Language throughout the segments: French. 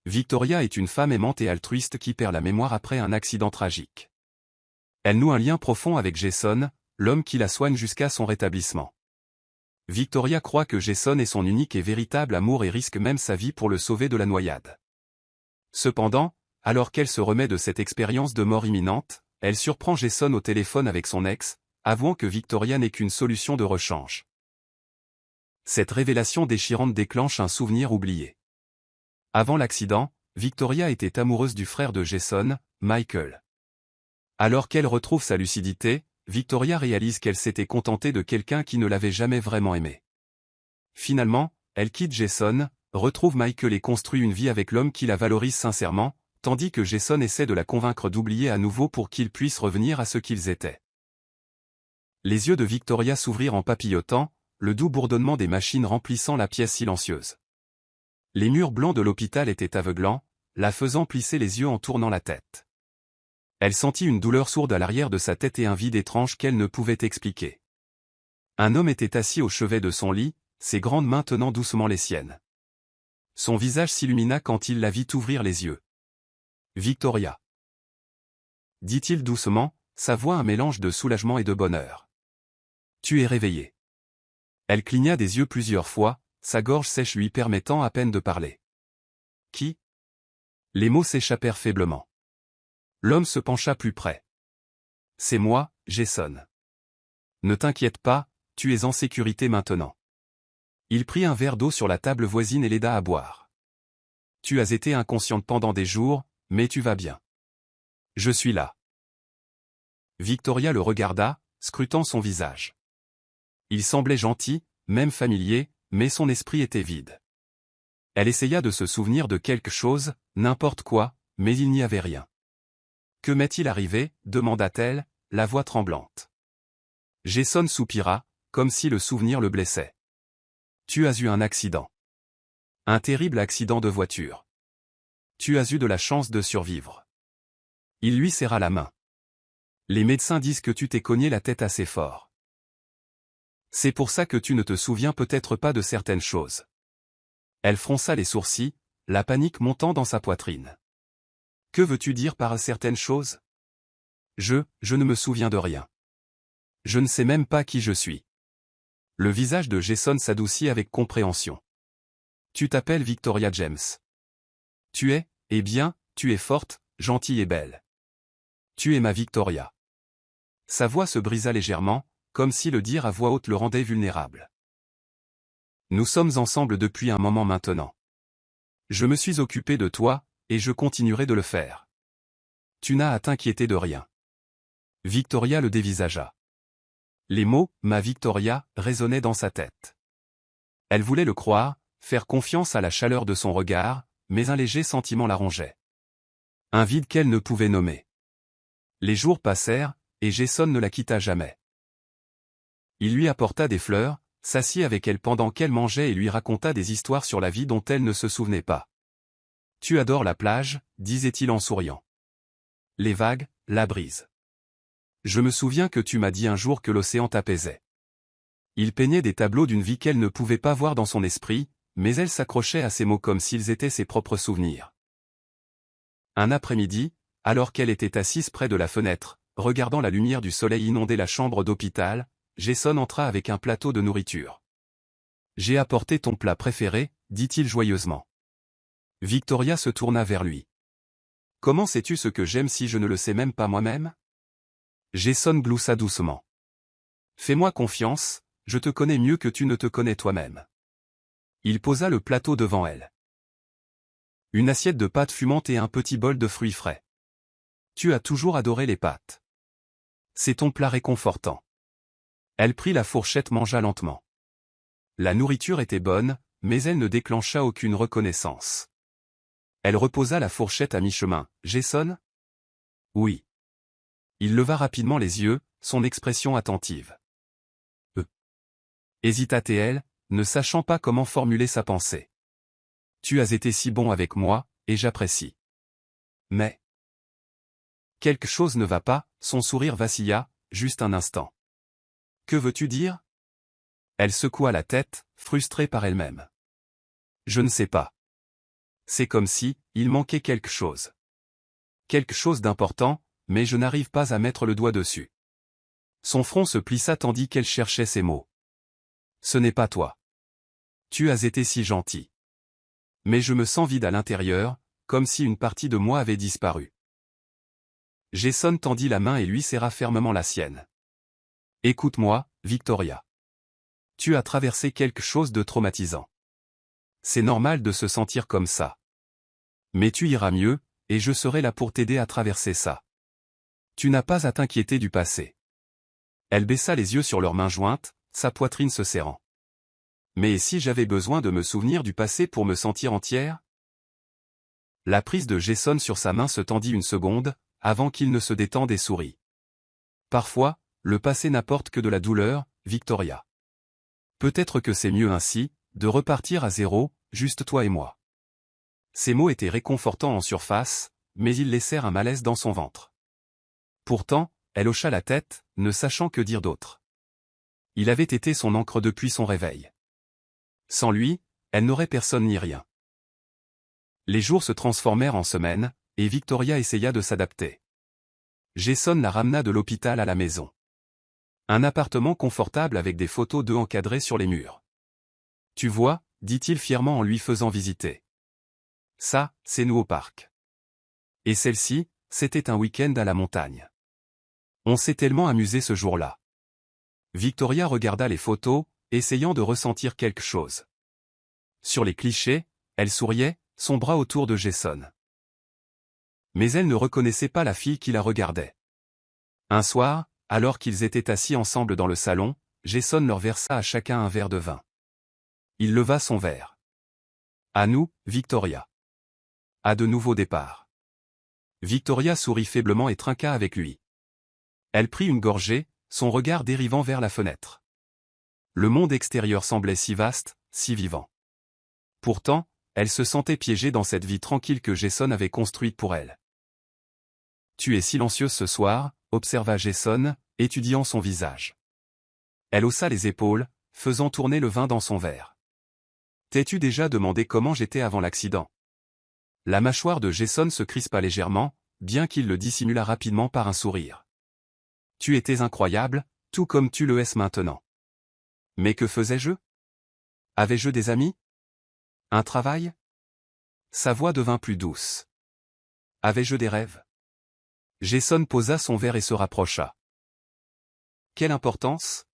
Victoria est une femme aimante et altruiste qui perd la mémoire après un accident tragique. Elle noue un lien profond avec Jason, l'homme qui la soigne jusqu'à son rétablissement. Victoria croit que Jason est son unique et véritable amour et risque même sa vie pour le sauver de la noyade. Cependant, alors qu'elle se remet de cette expérience de mort imminente, elle surprend Jason au téléphone avec son ex, avouant que Victoria n'est qu'une solution de rechange. Cette révélation déchirante déclenche un souvenir oublié. Avant l'accident, Victoria était amoureuse du frère de Jason, Michael. Alors qu'elle retrouve sa lucidité, Victoria réalise qu'elle s'était contentée de quelqu'un qui ne l'avait jamais vraiment aimée. Finalement, elle quitte Jason, retrouve Michael et construit une vie avec l'homme qui la valorise sincèrement, tandis que Jason essaie de la convaincre d'oublier à nouveau pour qu'ils puissent revenir à ce qu'ils étaient. Les yeux de Victoria s'ouvrirent en papillotant, le doux bourdonnement des machines remplissant la pièce silencieuse. Les murs blancs de l'hôpital étaient aveuglants, la faisant plisser les yeux en tournant la tête. Elle sentit une douleur sourde à l'arrière de sa tête et un vide étrange qu'elle ne pouvait expliquer. Un homme était assis au chevet de son lit, ses grandes mains tenant doucement les siennes. Son visage s'illumina quand il la vit ouvrir les yeux. « Victoria !» dit-il doucement, sa voix un mélange de soulagement et de bonheur. « Tu es réveillée. » Elle cligna des yeux plusieurs fois, sa gorge sèche lui permettant à peine de parler. « Qui ?» Les mots s'échappèrent faiblement. L'homme se pencha plus près. « C'est moi, Jason. Ne t'inquiète pas, tu es en sécurité maintenant. » Il prit un verre d'eau sur la table voisine et l'aida à boire. « Tu as été inconsciente pendant des jours, mais tu vas bien. Je suis là. » Victoria le regarda, scrutant son visage. Il semblait gentil, même familier, mais son esprit était vide. Elle essaya de se souvenir de quelque chose, n'importe quoi, mais il n'y avait rien. « Que m'est-il arrivé ?» demanda-t-elle, la voix tremblante. Jason soupira, comme si le souvenir le blessait. « Tu as eu un accident. Un terrible accident de voiture. Tu as eu de la chance de survivre. » Il lui serra la main. « Les médecins disent que tu t'es cogné la tête assez fort. C'est pour ça que tu ne te souviens peut-être pas de certaines choses. » Elle fronça les sourcils, la panique montant dans sa poitrine. « Que veux-tu dire par certaines choses ? Je ne me souviens de rien. Je ne sais même pas qui je suis. » Le visage de Jason s'adoucit avec compréhension. « Tu t'appelles Victoria James. Tu es, eh bien, tu es forte, gentille et belle. Tu es ma Victoria. » Sa voix se brisa légèrement, comme si le dire à voix haute le rendait vulnérable. « Nous sommes ensemble depuis un moment maintenant. Je me suis occupé de toi, et je continuerai de le faire. Tu n'as à t'inquiéter de rien. » Victoria le dévisagea. Les mots « ma Victoria » résonnaient dans sa tête. Elle voulait le croire, faire confiance à la chaleur de son regard, mais un léger sentiment la rongeait. Un vide qu'elle ne pouvait nommer. Les jours passèrent, et Jason ne la quitta jamais. Il lui apporta des fleurs, s'assit avec elle pendant qu'elle mangeait et lui raconta des histoires sur la vie dont elle ne se souvenait pas. « Tu adores la plage » disait-il en souriant. « Les vagues, la brise. Je me souviens que tu m'as dit un jour que l'océan t'apaisait. » Il peignait des tableaux d'une vie qu'elle ne pouvait pas voir dans son esprit, mais elle s'accrochait à ces mots comme s'ils étaient ses propres souvenirs. Un après-midi, alors qu'elle était assise près de la fenêtre, regardant la lumière du soleil inonder la chambre d'hôpital, Jason entra avec un plateau de nourriture. « J'ai apporté ton plat préféré, » dit-il joyeusement. Victoria se tourna vers lui. « Comment sais-tu ce que j'aime si je ne le sais même pas moi-même » Jason gloussa doucement. « Fais-moi confiance, je te connais mieux que tu ne te connais toi-même. » Il posa le plateau devant elle. Une assiette de pâtes fumantes et un petit bol de fruits frais. « Tu as toujours adoré les pâtes. C'est ton plat réconfortant. » Elle prit la fourchette, mangea lentement. La nourriture était bonne, mais elle ne déclencha aucune reconnaissance. Elle reposa la fourchette à mi-chemin. « Jason ? » « Oui. » Il leva rapidement les yeux, son expression attentive. « Hésita-t-elle, ne sachant pas comment formuler sa pensée. « Tu as été si bon avec moi, et j'apprécie. Mais... » Quelque chose ne va pas, son sourire vacilla, juste un instant. « Que veux-tu dire ?» Elle secoua la tête, frustrée par elle-même. « Je ne sais pas. C'est comme si, il manquait quelque chose. Quelque chose d'important, mais je n'arrive pas à mettre le doigt dessus. Son front se plissa tandis qu'elle cherchait ses mots. Ce n'est pas toi. Tu as été si gentil. Mais je me sens vide à l'intérieur, comme si une partie de moi avait disparu. Jason tendit la main et lui serra fermement la sienne. Écoute-moi, Victoria. Tu as traversé quelque chose de traumatisant. C'est normal de se sentir comme ça. Mais tu iras mieux, et je serai là pour t'aider à traverser ça. Tu n'as pas à t'inquiéter du passé. Elle baissa les yeux sur leurs mains jointes, sa poitrine se serrant. Mais si j'avais besoin de me souvenir du passé pour me sentir entière? La prise de Jason sur sa main se tendit une seconde, avant qu'il ne se détende et sourit. Parfois, le passé n'apporte que de la douleur, Victoria. Peut-être que c'est mieux ainsi, de repartir à zéro, juste toi et moi. Ces mots étaient réconfortants en surface, mais ils laissèrent un malaise dans son ventre. Pourtant, elle hocha la tête, ne sachant que dire d'autre. Il avait été son ancre depuis son réveil. Sans lui, elle n'aurait personne ni rien. Les jours se transformèrent en semaines, et Victoria essaya de s'adapter. Jason la ramena de l'hôpital à la maison. Un appartement confortable avec des photos d'eux encadrées sur les murs. Tu vois, dit-il fièrement en lui faisant visiter. Ça, c'est nous au parc. Et celle-ci, c'était un week-end à la montagne. On s'est tellement amusé ce jour-là. Victoria regarda les photos, essayant de ressentir quelque chose. Sur les clichés, elle souriait, son bras autour de Jason. Mais elle ne reconnaissait pas la fille qui la regardait. Un soir, alors qu'ils étaient assis ensemble dans le salon, Jason leur versa à chacun un verre de vin. Il leva son verre. À nous, Victoria. À de nouveaux départs. Victoria sourit faiblement et trinqua avec lui. Elle prit une gorgée, son regard dérivant vers la fenêtre. Le monde extérieur semblait si vaste, si vivant. Pourtant, elle se sentait piégée dans cette vie tranquille que Jason avait construite pour elle. Tu es silencieuse ce soir, observa Jason, étudiant son visage. Elle haussa les épaules, faisant tourner le vin dans son verre. T'es-tu déjà demandé comment j'étais avant l'accident? La mâchoire de Jason se crispa légèrement, bien qu'il le dissimulât rapidement par un sourire. Tu étais incroyable, tout comme tu le es maintenant. Mais que faisais-je? Avais-je des amis? Un travail? Sa voix devint plus douce. Avais-je des rêves? Jason posa son verre et se rapprocha. Quelle importance?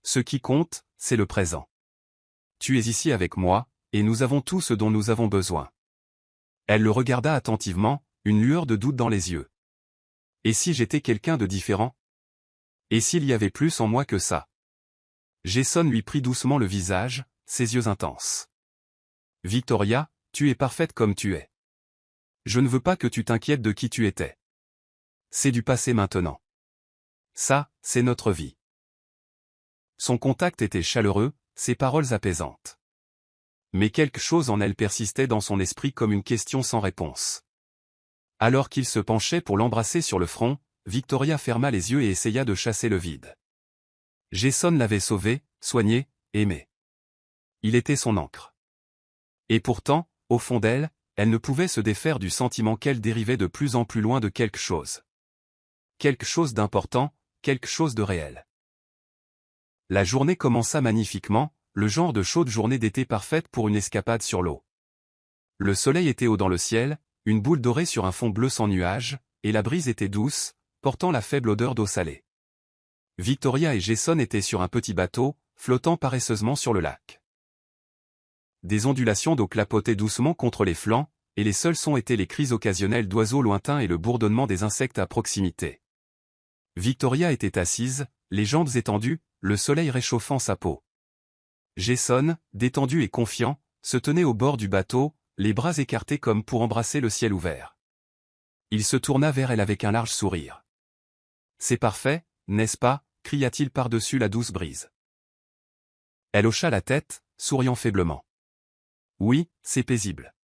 Ce qui compte, c'est le présent. Tu es ici avec moi, et nous avons tout ce dont nous avons besoin. Elle le regarda attentivement, une lueur de doute dans les yeux. Et si j'étais quelqu'un de différent? Et s'il y avait plus en moi que ça? Jason lui prit doucement le visage, ses yeux intenses. Victoria, tu es parfaite comme tu es. Je ne veux pas que tu t'inquiètes de qui tu étais. C'est du passé maintenant. Ça, c'est notre vie. Son contact était chaleureux, ses paroles apaisantes. Mais quelque chose en elle persistait dans son esprit comme une question sans réponse. Alors qu'il se penchait pour l'embrasser sur le front, Victoria ferma les yeux et essaya de chasser le vide. Jason l'avait sauvé, soigné, aimé. Il était son ancre. Et pourtant, au fond d'elle, elle ne pouvait se défaire du sentiment qu'elle dérivait de plus en plus loin de quelque chose. Quelque chose d'important, quelque chose de réel. La journée commença magnifiquement, le genre de chaude journée d'été parfaite pour une escapade sur l'eau. Le soleil était haut dans le ciel, une boule dorée sur un fond bleu sans nuages, et la brise était douce, portant la faible odeur d'eau salée. Victoria et Jason étaient sur un petit bateau, flottant paresseusement sur le lac. Des ondulations d'eau clapotaient doucement contre les flancs, et les seuls sons étaient les cris occasionnels d'oiseaux lointains et le bourdonnement des insectes à proximité. Victoria était assise, les jambes étendues, le soleil réchauffant sa peau. Jason, détendu et confiant, se tenait au bord du bateau, les bras écartés comme pour embrasser le ciel ouvert. Il se tourna vers elle avec un large sourire. « C'est parfait, n'est-ce pas ?» cria-t-il par-dessus la douce brise. Elle hocha la tête, souriant faiblement. « Oui, c'est paisible. »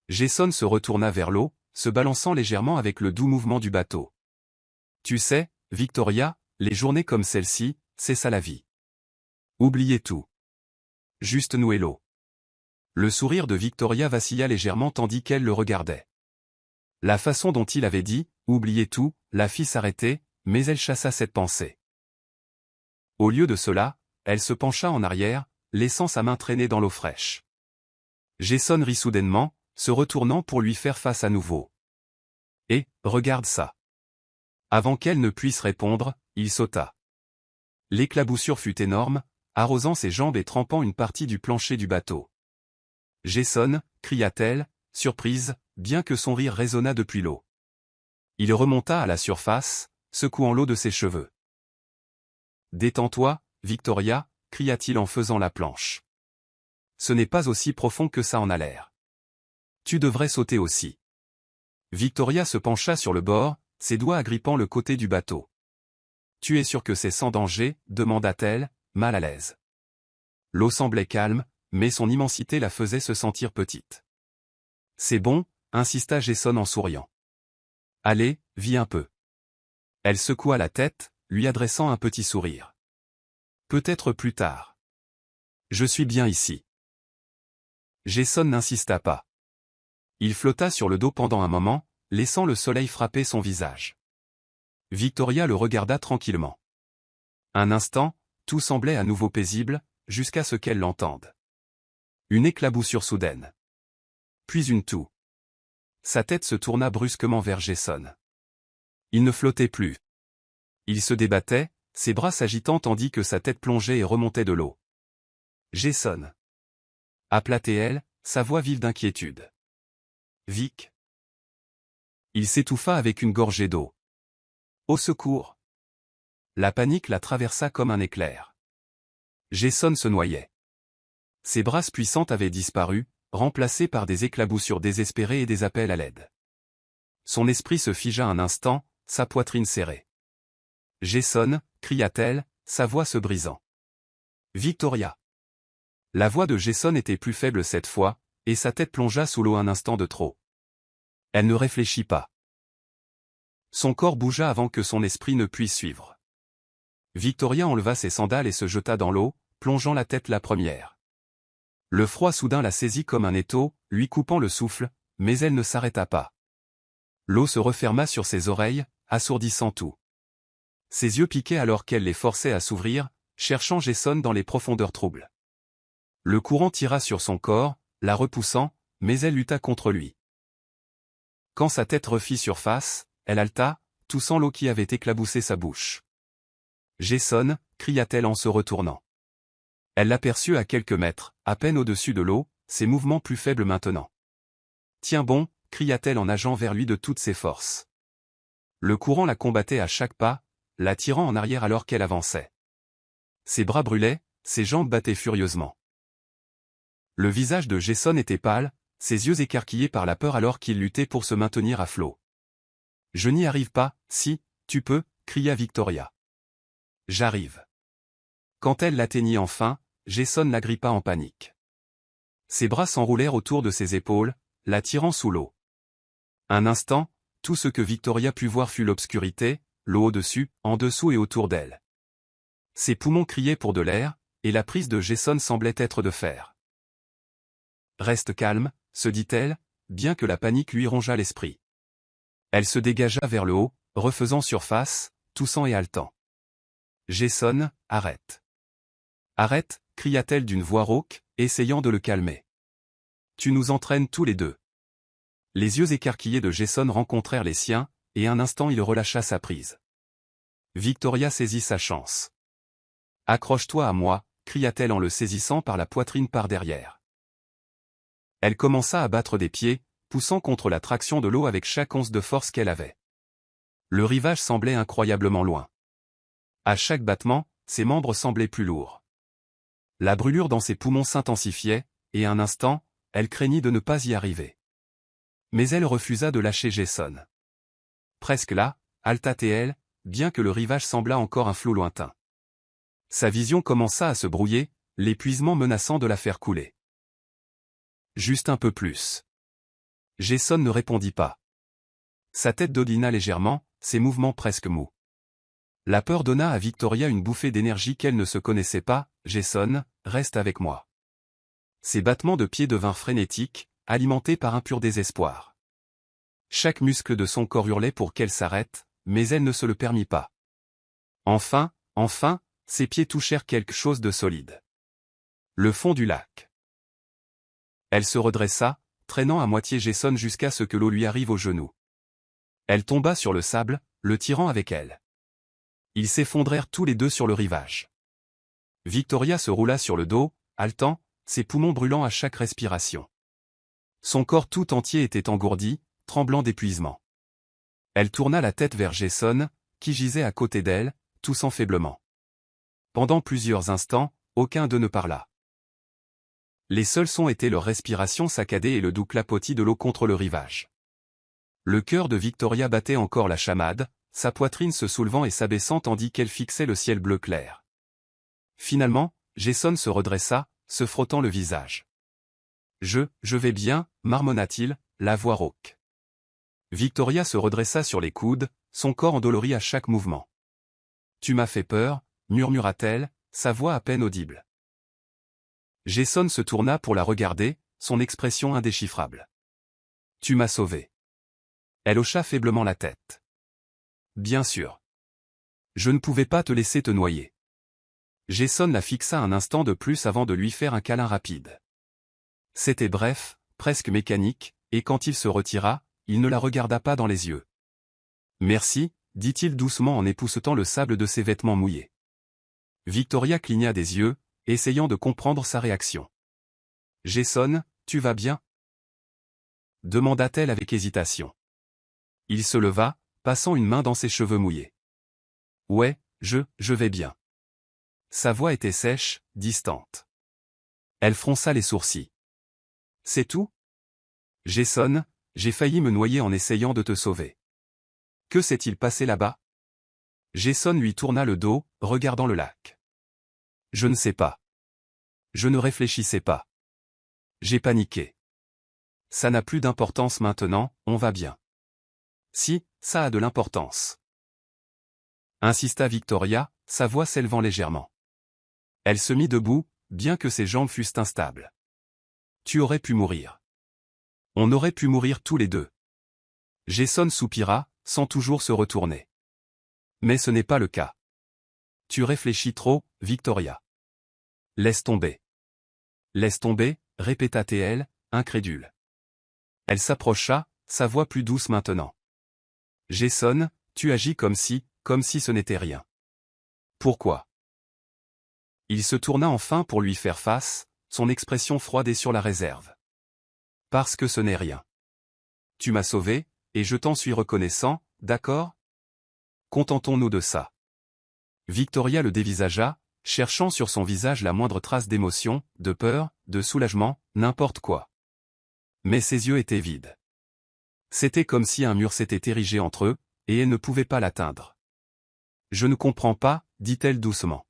Jason se retourna vers l'eau, se balançant légèrement avec le doux mouvement du bateau. « Tu sais, Victoria, les journées comme celle-ci, c'est ça la vie. Oubliez tout. Juste nous et l'eau. Le sourire de Victoria vacilla légèrement tandis qu'elle le regardait. La façon dont il avait dit « oubliez tout » la fit s'arrêter, mais elle chassa cette pensée. Au lieu de cela, elle se pencha en arrière, laissant sa main traîner dans l'eau fraîche. Jason rit soudainement, se retournant pour lui faire face à nouveau. « Et, regarde ça !» Avant qu'elle ne puisse répondre, il sauta. L'éclaboussure fut énorme, arrosant ses jambes et trempant une partie du plancher du bateau. « Jason !» cria-t-elle, surprise, bien que son rire résonnât depuis l'eau. Il remonta à la surface, secouant l'eau de ses cheveux. « Détends-toi, Victoria !» cria-t-il en faisant la planche. « Ce n'est pas aussi profond que ça en a l'air. Tu devrais sauter aussi. » Victoria se pencha sur le bord, ses doigts agrippant le côté du bateau. « Tu es sûr que c'est sans danger ?» demanda-t-elle, mal à l'aise. L'eau semblait calme, mais son immensité la faisait se sentir petite. « C'est bon », insista Jason en souriant. « Allez, vis un peu. » Elle secoua la tête, lui adressant un petit sourire. « Peut-être plus tard. Je suis bien ici. » Jason n'insista pas. Il flotta sur le dos pendant un moment, laissant le soleil frapper son visage. Victoria le regarda tranquillement. Un instant, tout semblait à nouveau paisible, jusqu'à ce qu'elle l'entende. Une éclaboussure soudaine. Puis une toux. Sa tête se tourna brusquement vers Jason. Il ne flottait plus. Il se débattait, ses bras s'agitant tandis que sa tête plongeait et remontait de l'eau. « Jason !» appela-t-elle, sa voix vive d'inquiétude. « Vic !» Il s'étouffa avec une gorgée d'eau. « Au secours !» La panique la traversa comme un éclair. Jason se noyait. Ses brasses puissantes avaient disparu, remplacées par des éclaboussures désespérées et des appels à l'aide. Son esprit se figea un instant, sa poitrine serrée. « Jason !» cria-t-elle, sa voix se brisant. « Victoria !» La voix de Jason était plus faible cette fois, et sa tête plongea sous l'eau un instant de trop. Elle ne réfléchit pas. Son corps bougea avant que son esprit ne puisse suivre. Victoria enleva ses sandales et se jeta dans l'eau, plongeant la tête la première. Le froid soudain la saisit comme un étau, lui coupant le souffle, mais elle ne s'arrêta pas. L'eau se referma sur ses oreilles, assourdissant tout. Ses yeux piquaient alors qu'elle les forçait à s'ouvrir, cherchant Jason dans les profondeurs troubles. Le courant tira sur son corps, la repoussant, mais elle lutta contre lui. Quand sa tête refit surface, elle haleta, toussant l'eau qui avait éclaboussé sa bouche. « Jason !» cria-t-elle en se retournant. Elle l'aperçut à quelques mètres, à peine au-dessus de l'eau, ses mouvements plus faibles maintenant. « Tiens bon !» cria-t-elle en nageant vers lui de toutes ses forces. Le courant la combattait à chaque pas, la tirant en arrière alors qu'elle avançait. Ses bras brûlaient, ses jambes battaient furieusement. Le visage de Jason était pâle, ses yeux écarquillés par la peur alors qu'il luttait pour se maintenir à flot. « Je n'y arrive pas, si, tu peux !» cria Victoria. « J'arrive. » Quand elle l'atteignit enfin, Jason l'agrippa en panique. Ses bras s'enroulèrent autour de ses épaules, la tirant sous l'eau. Un instant, tout ce que Victoria put voir fut l'obscurité, l'eau au-dessus, en dessous et autour d'elle. Ses poumons criaient pour de l'air, et la prise de Jason semblait être de fer. « Reste calme », se dit-elle, bien que la panique lui rongeât l'esprit. Elle se dégagea vers le haut, refaisant surface, toussant et haletant. « Jason, arrête. »« Arrête !» cria-t-elle d'une voix rauque, essayant de le calmer. « Tu nous entraînes tous les deux. » Les yeux écarquillés de Jason rencontrèrent les siens, et un instant il relâcha sa prise. Victoria saisit sa chance. « Accroche-toi à moi !» cria-t-elle en le saisissant par la poitrine par derrière. Elle commença à battre des pieds, poussant contre la traction de l'eau avec chaque once de force qu'elle avait. Le rivage semblait incroyablement loin. À chaque battement, ses membres semblaient plus lourds. La brûlure dans ses poumons s'intensifiait, et un instant, elle craignit de ne pas y arriver. Mais elle refusa de lâcher Jason. Presque là, haleta-t-elle, bien que le rivage semblât encore un flot lointain. Sa vision commença à se brouiller, l'épuisement menaçant de la faire couler. Juste un peu plus. Jason ne répondit pas. Sa tête dodina légèrement, ses mouvements presque mous. La peur donna à Victoria une bouffée d'énergie qu'elle ne se connaissait pas. « Jason, reste avec moi. Ses battements de pied devinrent frénétiques, alimentés par un pur désespoir. Chaque muscle de son corps hurlait pour qu'elle s'arrête, mais elle ne se le permit pas. Enfin, ses pieds touchèrent quelque chose de solide. Le fond du lac. Elle se redressa, traînant à moitié Jason jusqu'à ce que l'eau lui arrive aux genoux. Elle tomba sur le sable, le tirant avec elle. Ils s'effondrèrent tous les deux sur le rivage. Victoria se roula sur le dos, haletant, ses poumons brûlant à chaque respiration. Son corps tout entier était engourdi, tremblant d'épuisement. Elle tourna la tête vers Jason, qui gisait à côté d'elle, toussant faiblement. Pendant plusieurs instants, aucun d'eux ne parla. Les seuls sons étaient leur respiration saccadée et le doux clapotis de l'eau contre le rivage. Le cœur de Victoria battait encore la chamade, sa poitrine se soulevant et s'abaissant tandis qu'elle fixait le ciel bleu clair. Finalement, Jason se redressa, se frottant le visage. Je vais bien, marmonna-t-il, la voix rauque. Victoria se redressa sur les coudes, son corps endolori à chaque mouvement. Tu m'as fait peur, murmura-t-elle, sa voix à peine audible. Jason se tourna pour la regarder, son expression indéchiffrable. Tu m'as sauvé. Elle hocha faiblement la tête. Bien sûr. Je ne pouvais pas te laisser te noyer. Jason la fixa un instant de plus avant de lui faire un câlin rapide. C'était bref, presque mécanique, et quand il se retira, il ne la regarda pas dans les yeux. Merci, dit-il doucement en époussetant le sable de ses vêtements mouillés. Victoria cligna des yeux, essayant de comprendre sa réaction. Jason, tu vas bien? Demanda-t-elle avec hésitation. Il se leva, passant une main dans ses cheveux mouillés. Ouais, je vais bien. Sa voix était sèche, distante. Elle fronça les sourcils. C'est tout? Jason, j'ai failli me noyer en essayant de te sauver. Que s'est-il passé là-bas? Jason lui tourna le dos, regardant le lac. Je ne sais pas. Je ne réfléchissais pas. J'ai paniqué. Ça n'a plus d'importance maintenant, on va bien. Si, ça a de l'importance. Insista Victoria, sa voix s'élevant légèrement. Elle se mit debout, bien que ses jambes fussent instables. Tu aurais pu mourir. On aurait pu mourir tous les deux. Jason soupira, sans toujours se retourner. Mais ce n'est pas le cas. Tu réfléchis trop, Victoria. Laisse tomber. Laisse tomber, répéta-t-elle, incrédule. Elle s'approcha, sa voix plus douce maintenant. Jason, tu agis comme si ce n'était rien. Pourquoi? Il se tourna enfin pour lui faire face, son expression froide et sur la réserve. Parce que ce n'est rien. Tu m'as sauvé, et je t'en suis reconnaissant, d'accord? Contentons-nous de ça. Victoria le dévisagea, cherchant sur son visage la moindre trace d'émotion, de peur, de soulagement, n'importe quoi. Mais ses yeux étaient vides. C'était comme si un mur s'était érigé entre eux, et elle ne pouvait pas l'atteindre. Je ne comprends pas, dit-elle doucement.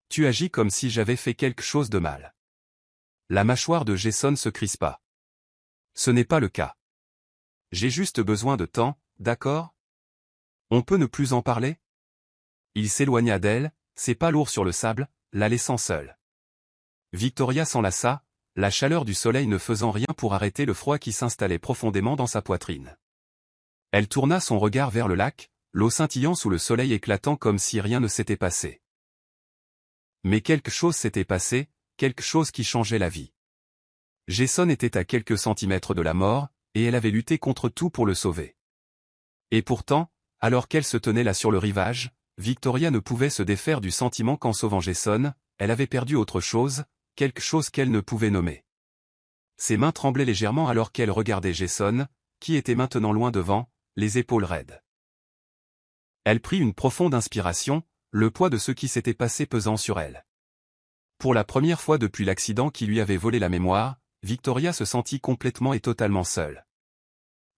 Tu agis comme si j'avais fait quelque chose de mal. La mâchoire de Jason se crispa. Ce n'est pas le cas. J'ai juste besoin de temps, d'accord? On peut ne plus en parler? Il s'éloigna d'elle, ses pas lourds sur le sable, la laissant seule. Victoria s'enlaça, la chaleur du soleil ne faisant rien pour arrêter le froid qui s'installait profondément dans sa poitrine. Elle tourna son regard vers le lac, l'eau scintillant sous le soleil éclatant comme si rien ne s'était passé. Mais quelque chose s'était passé, quelque chose qui changeait la vie. Jason était à quelques centimètres de la mort, et elle avait lutté contre tout pour le sauver. Et pourtant, alors qu'elle se tenait là sur le rivage, Victoria ne pouvait se défaire du sentiment qu'en sauvant Jason, elle avait perdu autre chose, quelque chose qu'elle ne pouvait nommer. Ses mains tremblaient légèrement alors qu'elle regardait Jason, qui était maintenant loin devant, les épaules raides. Elle prit une profonde inspiration, le poids de ce qui s'était passé pesant sur elle. Pour la première fois depuis l'accident qui lui avait volé la mémoire, Victoria se sentit complètement et totalement seule.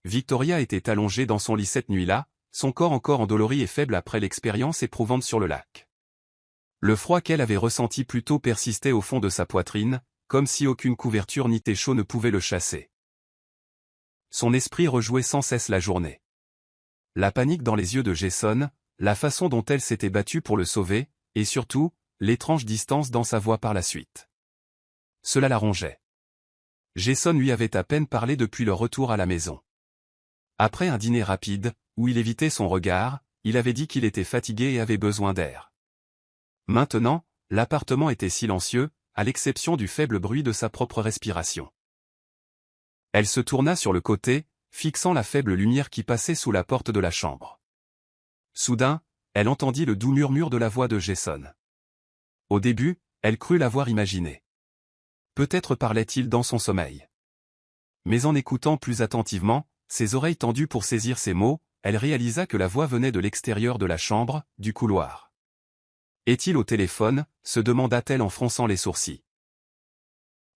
Victoria était allongée dans son lit cette nuit-là, son corps encore endolori et faible après l'expérience éprouvante sur le lac. Le froid qu'elle avait ressenti plus tôt persistait au fond de sa poitrine, comme si aucune couverture ni thé chaud ne pouvait le chasser. Son esprit rejouait sans cesse la journée. La panique dans les yeux de Jason, la façon dont elle s'était battue pour le sauver, et surtout, l'étrange distance dans sa voix par la suite. Cela la rongeait. Jason lui avait à peine parlé depuis leur retour à la maison. Après un dîner rapide, où il évitait son regard, il avait dit qu'il était fatigué et avait besoin d'air. Maintenant, l'appartement était silencieux, à l'exception du faible bruit de sa propre respiration. Elle se tourna sur le côté, fixant la faible lumière qui passait sous la porte de la chambre. Soudain, elle entendit le doux murmure de la voix de Jason. Au début, elle crut l'avoir imaginé. Peut-être parlait-il dans son sommeil. Mais en écoutant plus attentivement, ses oreilles tendues pour saisir ces mots, elle réalisa que la voix venait de l'extérieur de la chambre, du couloir. Est-il au téléphone, se demanda-t-elle en fronçant les sourcils.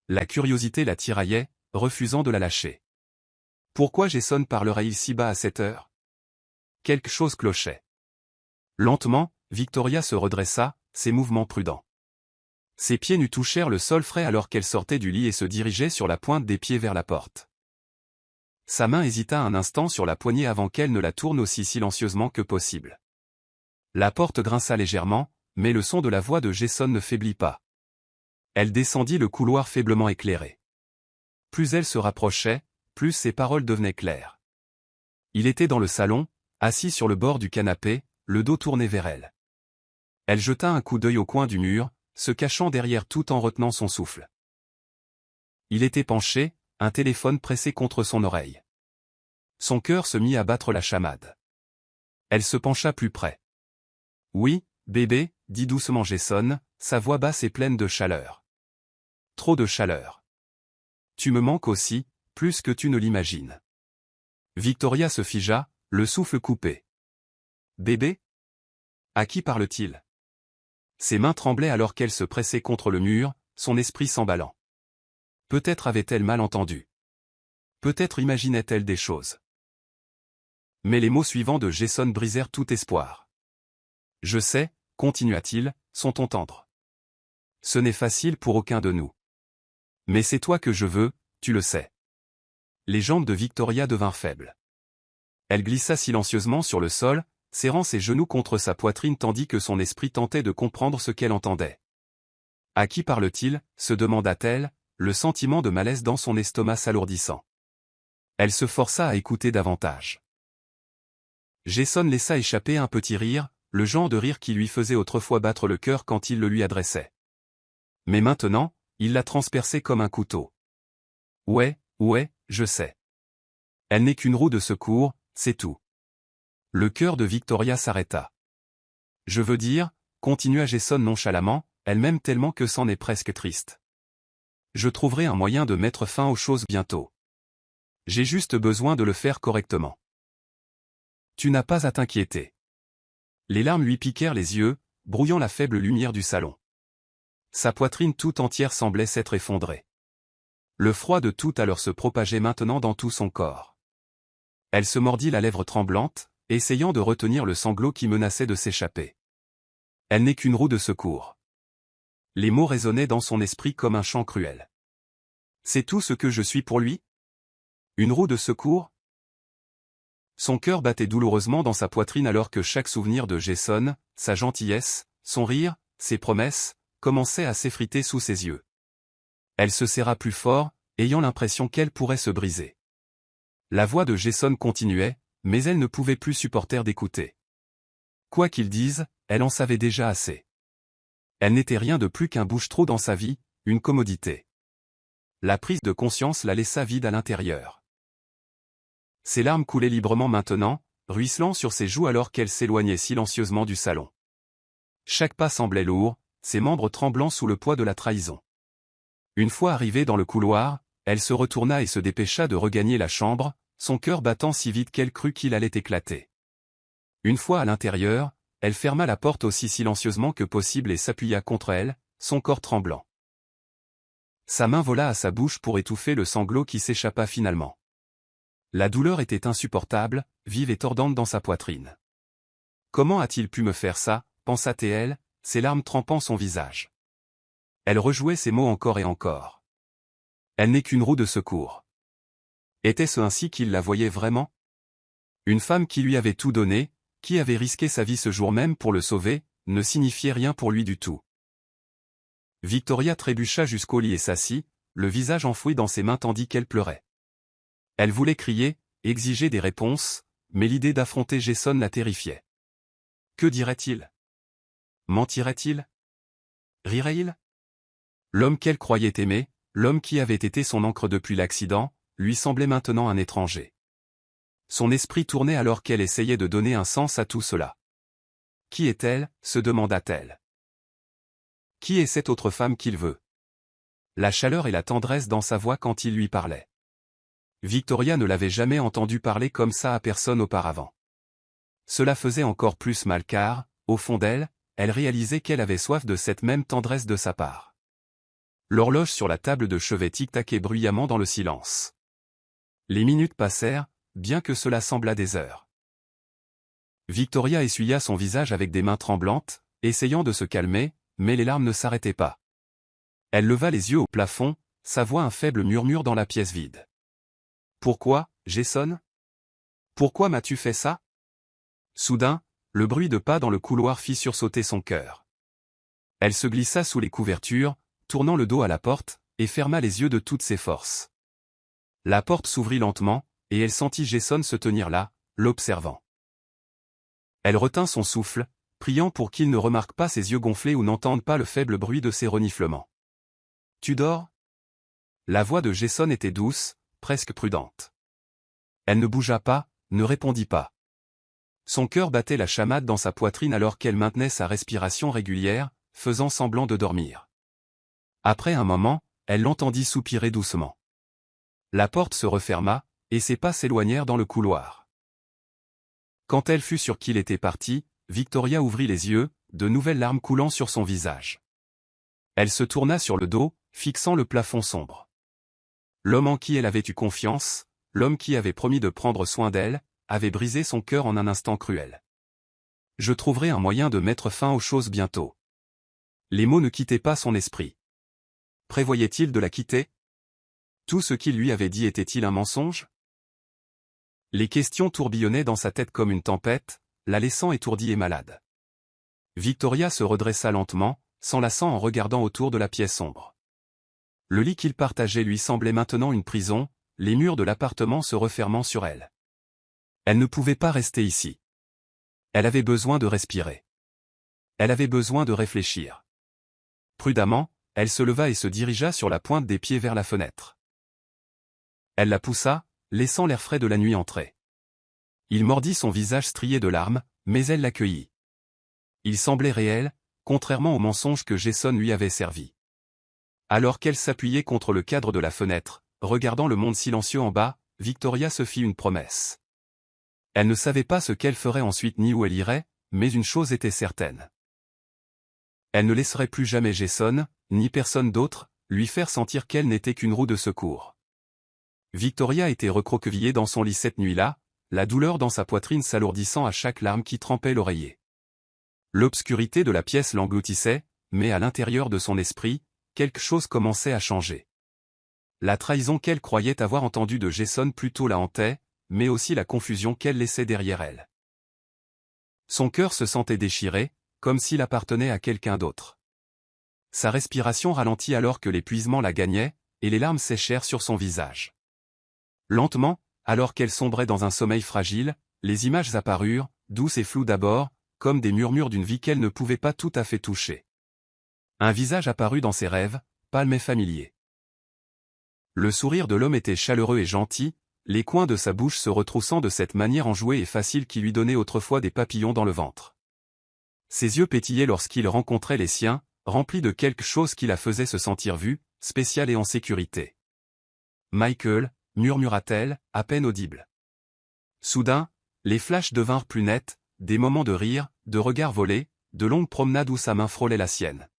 La curiosité la tiraillait, refusant de la lâcher. Pourquoi Jason parlerait-il si bas à cette heure? Quelque chose clochait. Lentement, Victoria se redressa, ses mouvements prudents. Ses pieds nus touchèrent le sol frais alors qu'elle sortait du lit et se dirigeait sur la pointe des pieds vers la porte. Sa main hésita un instant sur la poignée avant qu'elle ne la tourne aussi silencieusement que possible. La porte grinça légèrement, mais le son de la voix de Jason ne faiblit pas. Elle descendit le couloir faiblement éclairé. Plus elle se rapprochait, plus ses paroles devenaient claires. Il était dans le salon, assis sur le bord du canapé, le dos tourné vers elle. Elle jeta un coup d'œil au coin du mur, se cachant derrière tout en retenant son souffle. Il était penché, un téléphone pressé contre son oreille. Son cœur se mit à battre la chamade. Elle se pencha plus près. « Oui, bébé », dit doucement Jason, sa voix basse et pleine de chaleur. Trop de chaleur. Tu me manques aussi, plus que tu ne l'imagines. Victoria se figea, le souffle coupé. Bébé? À qui parle-t-il? Ses mains tremblaient alors qu'elle se pressait contre le mur, son esprit s'emballant. Peut-être avait-elle mal entendu. Peut-être imaginait-elle des choses. Mais les mots suivants de Jason brisèrent tout espoir. Je sais, continua-t-il, son ton tendre. Ce n'est facile pour aucun de nous. Mais c'est toi que je veux, tu le sais. Les jambes de Victoria devinrent faibles. Elle glissa silencieusement sur le sol, serrant ses genoux contre sa poitrine tandis que son esprit tentait de comprendre ce qu'elle entendait. À qui parle-t-il, se demanda-t-elle, le sentiment de malaise dans son estomac s'alourdissant. Elle se força à écouter davantage. Jason laissa échapper un petit rire, le genre de rire qui lui faisait autrefois battre le cœur quand il le lui adressait. Mais maintenant, il la transperçait comme un couteau. Ouais, je sais. Elle n'est qu'une roue de secours, c'est tout. Le cœur de Victoria s'arrêta. Je veux dire, continua Jason nonchalamment, elle m'aime tellement que c'en est presque triste. Je trouverai un moyen de mettre fin aux choses bientôt. J'ai juste besoin de le faire correctement. Tu n'as pas à t'inquiéter. Les larmes lui piquèrent les yeux, brouillant la faible lumière du salon. Sa poitrine tout entière semblait s'être effondrée. Le froid de tout à l'heure se propageait maintenant dans tout son corps. Elle se mordit la lèvre tremblante, essayant de retenir le sanglot qui menaçait de s'échapper. Elle n'est qu'une roue de secours. Les mots résonnaient dans son esprit comme un chant cruel. C'est tout ce que je suis pour lui? Une roue de secours? Son cœur battait douloureusement dans sa poitrine alors que chaque souvenir de Jason, sa gentillesse, son rire, ses promesses, commençait à s'effriter sous ses yeux. Elle se serra plus fort, ayant l'impression qu'elle pourrait se briser. La voix de Jason continuait, mais elle ne pouvait plus supporter d'écouter. Quoi qu'il dise, elle en savait déjà assez. Elle n'était rien de plus qu'un bouche-trou dans sa vie, une commodité. La prise de conscience la laissa vide à l'intérieur. Ses larmes coulaient librement maintenant, ruisselant sur ses joues alors qu'elle s'éloignait silencieusement du salon. Chaque pas semblait lourd, ses membres tremblant sous le poids de la trahison. Une fois arrivée dans le couloir, elle se retourna et se dépêcha de regagner la chambre, son cœur battant si vite qu'elle crut qu'il allait éclater. Une fois à l'intérieur, elle ferma la porte aussi silencieusement que possible et s'appuya contre elle, son corps tremblant. Sa main vola à sa bouche pour étouffer le sanglot qui s'échappa finalement. La douleur était insupportable, vive et tordante dans sa poitrine. Comment a-t-il pu me faire ça, pensa-t-elle, ses larmes trempant son visage. Elle rejouait ces mots encore et encore. Elle n'est qu'une roue de secours. Était-ce ainsi qu'il la voyait vraiment? Une femme qui lui avait tout donné, qui avait risqué sa vie ce jour même pour le sauver, ne signifiait rien pour lui du tout. Victoria trébucha jusqu'au lit et s'assit, le visage enfoui dans ses mains tandis qu'elle pleurait. Elle voulait crier, exiger des réponses, mais l'idée d'affronter Jason la terrifiait. Que dirait-il? Mentirait-il? Rirait-il? L'homme qu'elle croyait aimer, l'homme qui avait été son ancre depuis l'accident, lui semblait maintenant un étranger. Son esprit tournait alors qu'elle essayait de donner un sens à tout cela. Qui est-elle, se demanda-t-elle. Qui est cette autre femme qu'il veut? La chaleur et la tendresse dans sa voix quand il lui parlait. Victoria ne l'avait jamais entendu parler comme ça à personne auparavant. Cela faisait encore plus mal car, au fond d'elle, elle réalisait qu'elle avait soif de cette même tendresse de sa part. L'horloge sur la table de chevet tic-taquait bruyamment dans le silence. Les minutes passèrent, bien que cela semblât des heures. Victoria essuya son visage avec des mains tremblantes, essayant de se calmer, mais les larmes ne s'arrêtaient pas. Elle leva les yeux au plafond, sa voix un faible murmure dans la pièce vide. Pourquoi, Jason? Pourquoi m'as-tu fait ça? Soudain, le bruit de pas dans le couloir fit sursauter son cœur. Elle se glissa sous les couvertures, tournant le dos à la porte, et ferma les yeux de toutes ses forces. La porte s'ouvrit lentement, et elle sentit Jason se tenir là, l'observant. Elle retint son souffle, priant pour qu'il ne remarque pas ses yeux gonflés ou n'entende pas le faible bruit de ses reniflements. « Tu dors ?» La voix de Jason était douce, presque prudente. Elle ne bougea pas, ne répondit pas. Son cœur battait la chamade dans sa poitrine alors qu'elle maintenait sa respiration régulière, faisant semblant de dormir. Après un moment, elle l'entendit soupirer doucement. La porte se referma, et ses pas s'éloignèrent dans le couloir. Quand elle fut sûre qu'il était parti, Victoria ouvrit les yeux, de nouvelles larmes coulant sur son visage. Elle se tourna sur le dos, fixant le plafond sombre. L'homme en qui elle avait eu confiance, l'homme qui avait promis de prendre soin d'elle, avait brisé son cœur en un instant cruel. Je trouverai un moyen de mettre fin aux choses bientôt. Les mots ne quittaient pas son esprit. Prévoyait-il de la quitter? Tout ce qu'il lui avait dit était-il un mensonge? Les questions tourbillonnaient dans sa tête comme une tempête, la laissant étourdie et malade. Victoria se redressa lentement, s'enlaçant en regardant autour de la pièce sombre. Le lit qu'il partageait lui semblait maintenant une prison, les murs de l'appartement se refermant sur elle. Elle ne pouvait pas rester ici. Elle avait besoin de respirer. Elle avait besoin de réfléchir. Prudemment, elle se leva et se dirigea sur la pointe des pieds vers la fenêtre. Elle la poussa, laissant l'air frais de la nuit entrer. Il mordit son visage strié de larmes, mais elle l'accueillit. Il semblait réel, contrairement au mensonge que Jason lui avait servi. Alors qu'elle s'appuyait contre le cadre de la fenêtre, regardant le monde silencieux en bas, Victoria se fit une promesse. Elle ne savait pas ce qu'elle ferait ensuite ni où elle irait, mais une chose était certaine. Elle ne laisserait plus jamais Jason, ni personne d'autre, lui faire sentir qu'elle n'était qu'une roue de secours. Victoria était recroquevillée dans son lit cette nuit-là, la douleur dans sa poitrine s'alourdissant à chaque larme qui trempait l'oreiller. L'obscurité de la pièce l'engloutissait, mais à l'intérieur de son esprit, quelque chose commençait à changer. La trahison qu'elle croyait avoir entendue de Jason plutôt la hantait, mais aussi la confusion qu'elle laissait derrière elle. Son cœur se sentait déchiré, comme s'il appartenait à quelqu'un d'autre. Sa respiration ralentit alors que l'épuisement la gagnait, et les larmes séchèrent sur son visage. Lentement, alors qu'elle sombrait dans un sommeil fragile, les images apparurent, douces et floues d'abord, comme des murmures d'une vie qu'elle ne pouvait pas tout à fait toucher. Un visage apparut dans ses rêves, pâle mais familier. Le sourire de l'homme était chaleureux et gentil, les coins de sa bouche se retroussant de cette manière enjouée et facile qui lui donnait autrefois des papillons dans le ventre. Ses yeux pétillaient lorsqu'il rencontrait les siens, remplis de quelque chose qui la faisait se sentir vue, spéciale et en sécurité. « Michael », murmura-t-elle, à peine audible. Soudain, les flashs devinrent plus nets, des moments de rire, de regards volés, de longues promenades où sa main frôlait la sienne.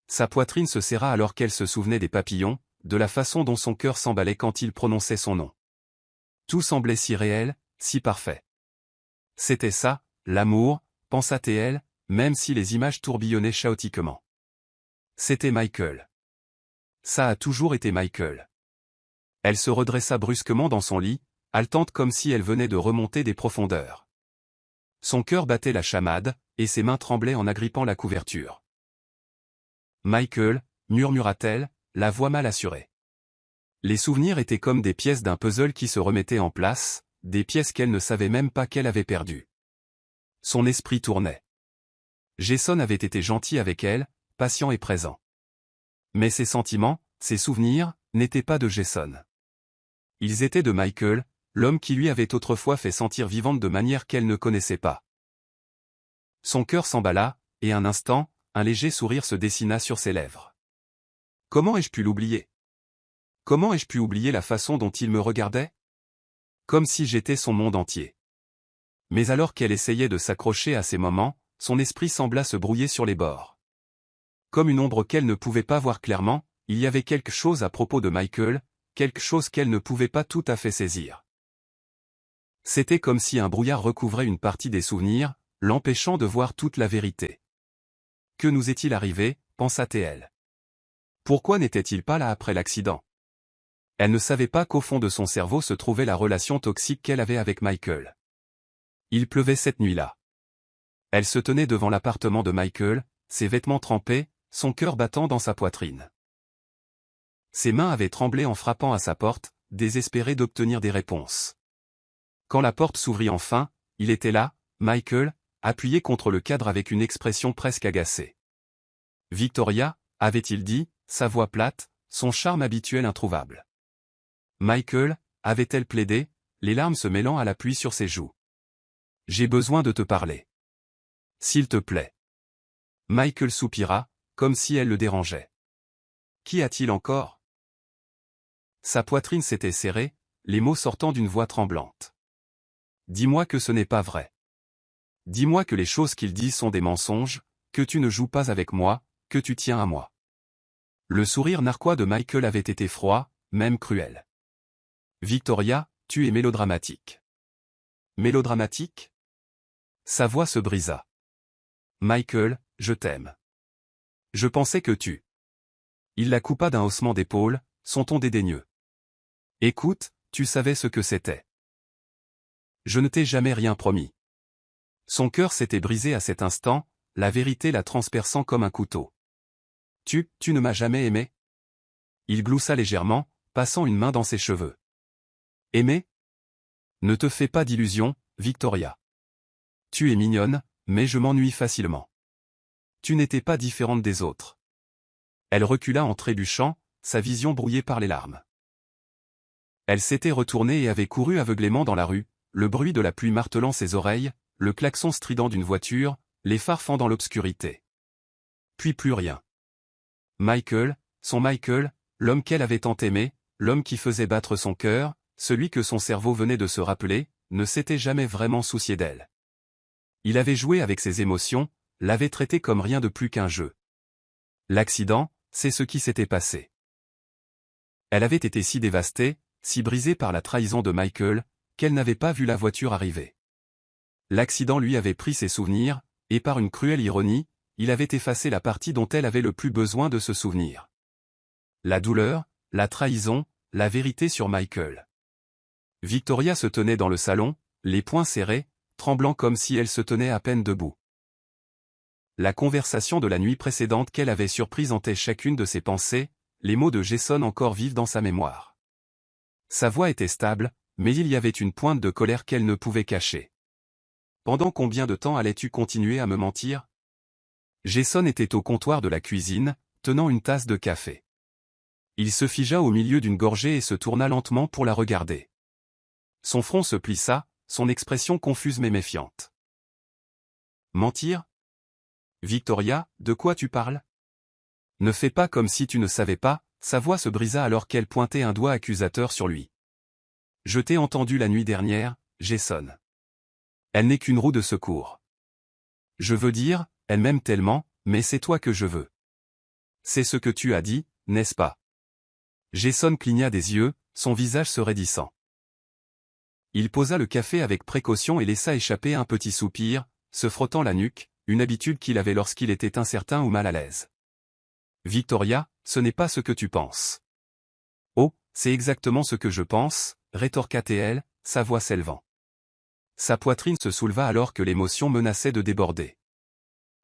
Sa poitrine se serra alors qu'elle se souvenait des papillons, de la façon dont son cœur s'emballait quand il prononçait son nom. Tout semblait si réel, si parfait. C'était ça, l'amour, pensa-t-elle, même si les images tourbillonnaient chaotiquement. C'était Michael. Ça a toujours été Michael. Elle se redressa brusquement dans son lit, haletante comme si elle venait de remonter des profondeurs. Son cœur battait la chamade, et ses mains tremblaient en agrippant la couverture. Michael, murmura-t-elle, la voix mal assurée. Les souvenirs étaient comme des pièces d'un puzzle qui se remettaient en place, des pièces qu'elle ne savait même pas qu'elle avait perdues. Son esprit tournait. Jason avait été gentil avec elle, patient et présent. Mais ses sentiments, ses souvenirs, n'étaient pas de Jason. Ils étaient de Michael, l'homme qui lui avait autrefois fait sentir vivante de manière qu'elle ne connaissait pas. Son cœur s'emballa, et un instant, un léger sourire se dessina sur ses lèvres. Comment ai-je pu l'oublier? Comment ai-je pu oublier la façon dont il me regardait? Comme si j'étais son monde entier. Mais alors qu'elle essayait de s'accrocher à ces moments, son esprit sembla se brouiller sur les bords. Comme une ombre qu'elle ne pouvait pas voir clairement, il y avait quelque chose à propos de Michael, quelque chose qu'elle ne pouvait pas tout à fait saisir. C'était comme si un brouillard recouvrait une partie des souvenirs, l'empêchant de voir toute la vérité. Que nous est-il arrivé, pensa-t-elle. Pourquoi n'était-il pas là après l'accident? Elle ne savait pas qu'au fond de son cerveau se trouvait la relation toxique qu'elle avait avec Michael. Il pleuvait cette nuit-là. Elle se tenait devant l'appartement de Michael, ses vêtements trempés, son cœur battant dans sa poitrine. Ses mains avaient tremblé en frappant à sa porte, désespérée d'obtenir des réponses. Quand la porte s'ouvrit enfin, il était là, Michael, appuyé contre le cadre avec une expression presque agacée. Victoria, avait-il dit, sa voix plate, son charme habituel introuvable. Michael, avait-elle plaidé, les larmes se mêlant à la pluie sur ses joues. J'ai besoin de te parler. S'il te plaît. Michael soupira, comme si elle le dérangeait. Qu'y a-t-il encore? Sa poitrine s'était serrée, les mots sortant d'une voix tremblante. Dis-moi que ce n'est pas vrai. Dis-moi que les choses qu'il dit sont des mensonges, que tu ne joues pas avec moi, que tu tiens à moi. Le sourire narquois de Michael avait été froid, même cruel. Victoria, tu es mélodramatique. Mélodramatique? Sa voix se brisa. Michael, je t'aime. Je pensais que tu... Il la coupa d'un haussement d'épaule, son ton dédaigneux. Écoute, tu savais ce que c'était. Je ne t'ai jamais rien promis. Son cœur s'était brisé à cet instant, la vérité la transperçant comme un couteau. Tu ne m'as jamais aimé? Il gloussa légèrement, passant une main dans ses cheveux. Aimé? Ne te fais pas d'illusions, Victoria. Tu es mignonne, mais je m'ennuie facilement. Tu n'étais pas différente des autres. Elle recula en trébuchant, sa vision brouillée par les larmes. Elle s'était retournée et avait couru aveuglément dans la rue, le bruit de la pluie martelant ses oreilles, le klaxon strident d'une voiture, les phares fendant l'obscurité. Puis plus rien. Michael, son Michael, l'homme qu'elle avait tant aimé, l'homme qui faisait battre son cœur, celui que son cerveau venait de se rappeler, ne s'était jamais vraiment soucié d'elle. Il avait joué avec ses émotions, l'avait traité comme rien de plus qu'un jeu. L'accident, c'est ce qui s'était passé. Elle avait été si dévastée, si brisée par la trahison de Michael, qu'elle n'avait pas vu la voiture arriver. L'accident lui avait pris ses souvenirs, et par une cruelle ironie, il avait effacé la partie dont elle avait le plus besoin de se souvenir. La douleur, la trahison, la vérité sur Michael. Victoria se tenait dans le salon, les poings serrés, tremblant comme si elle se tenait à peine debout. La conversation de la nuit précédente qu'elle avait surprise hantait chacune de ses pensées, les mots de Jason encore vivent dans sa mémoire. Sa voix était stable, mais il y avait une pointe de colère qu'elle ne pouvait cacher. Pendant combien de temps allais-tu continuer à me mentir? Jason était au comptoir de la cuisine, tenant une tasse de café. Il se figea au milieu d'une gorgée et se tourna lentement pour la regarder. Son front se plissa, son expression confuse mais méfiante. Mentir? Victoria, de quoi tu parles? Ne fais pas comme si tu ne savais pas, sa voix se brisa alors qu'elle pointait un doigt accusateur sur lui. Je t'ai entendu la nuit dernière, Jason. Elle n'est qu'une roue de secours. Je veux dire, elle m'aime tellement, mais c'est toi que je veux. C'est ce que tu as dit, n'est-ce pas? Jason cligna des yeux, son visage se raidissant. Il posa le café avec précaution et laissa échapper un petit soupir, se frottant la nuque, une habitude qu'il avait lorsqu'il était incertain ou mal à l'aise. Victoria, ce n'est pas ce que tu penses. Oh, c'est exactement ce que je pense, rétorqua-t-elle, sa voix s'élevant. Sa poitrine se souleva alors que l'émotion menaçait de déborder.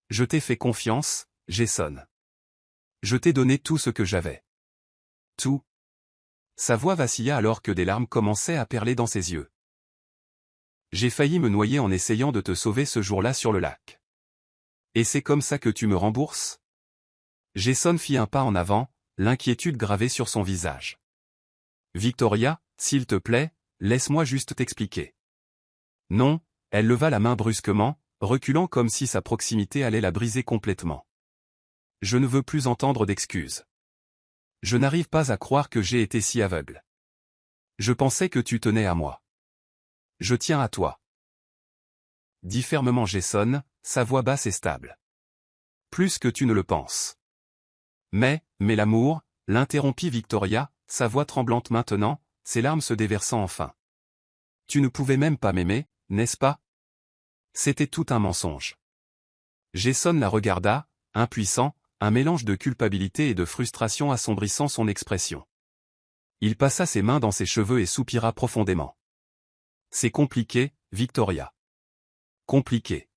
Je t'ai fait confiance, Jason. Je t'ai donné tout ce que j'avais. Tout. Sa voix vacilla alors que des larmes commençaient à perler dans ses yeux. J'ai failli me noyer en essayant de te sauver ce jour-là sur le lac. Et c'est comme ça que tu me rembourses? Jason fit un pas en avant, l'inquiétude gravée sur son visage. Victoria, s'il te plaît, laisse-moi juste t'expliquer. Non, elle leva la main brusquement, reculant comme si sa proximité allait la briser complètement. Je ne veux plus entendre d'excuses. Je n'arrive pas à croire que j'ai été si aveugle. Je pensais que tu tenais à moi. Je tiens à toi. Dit fermement Jason, sa voix basse et stable. Plus que tu ne le penses. Mais l'amour, l'interrompit Victoria, sa voix tremblante maintenant, ses larmes se déversant enfin. Tu ne pouvais même pas m'aimer, n'est-ce pas? C'était tout un mensonge. Jason la regarda, impuissant, un mélange de culpabilité et de frustration assombrissant son expression. Il passa ses mains dans ses cheveux et soupira profondément. C'est compliqué, Victoria. Compliqué.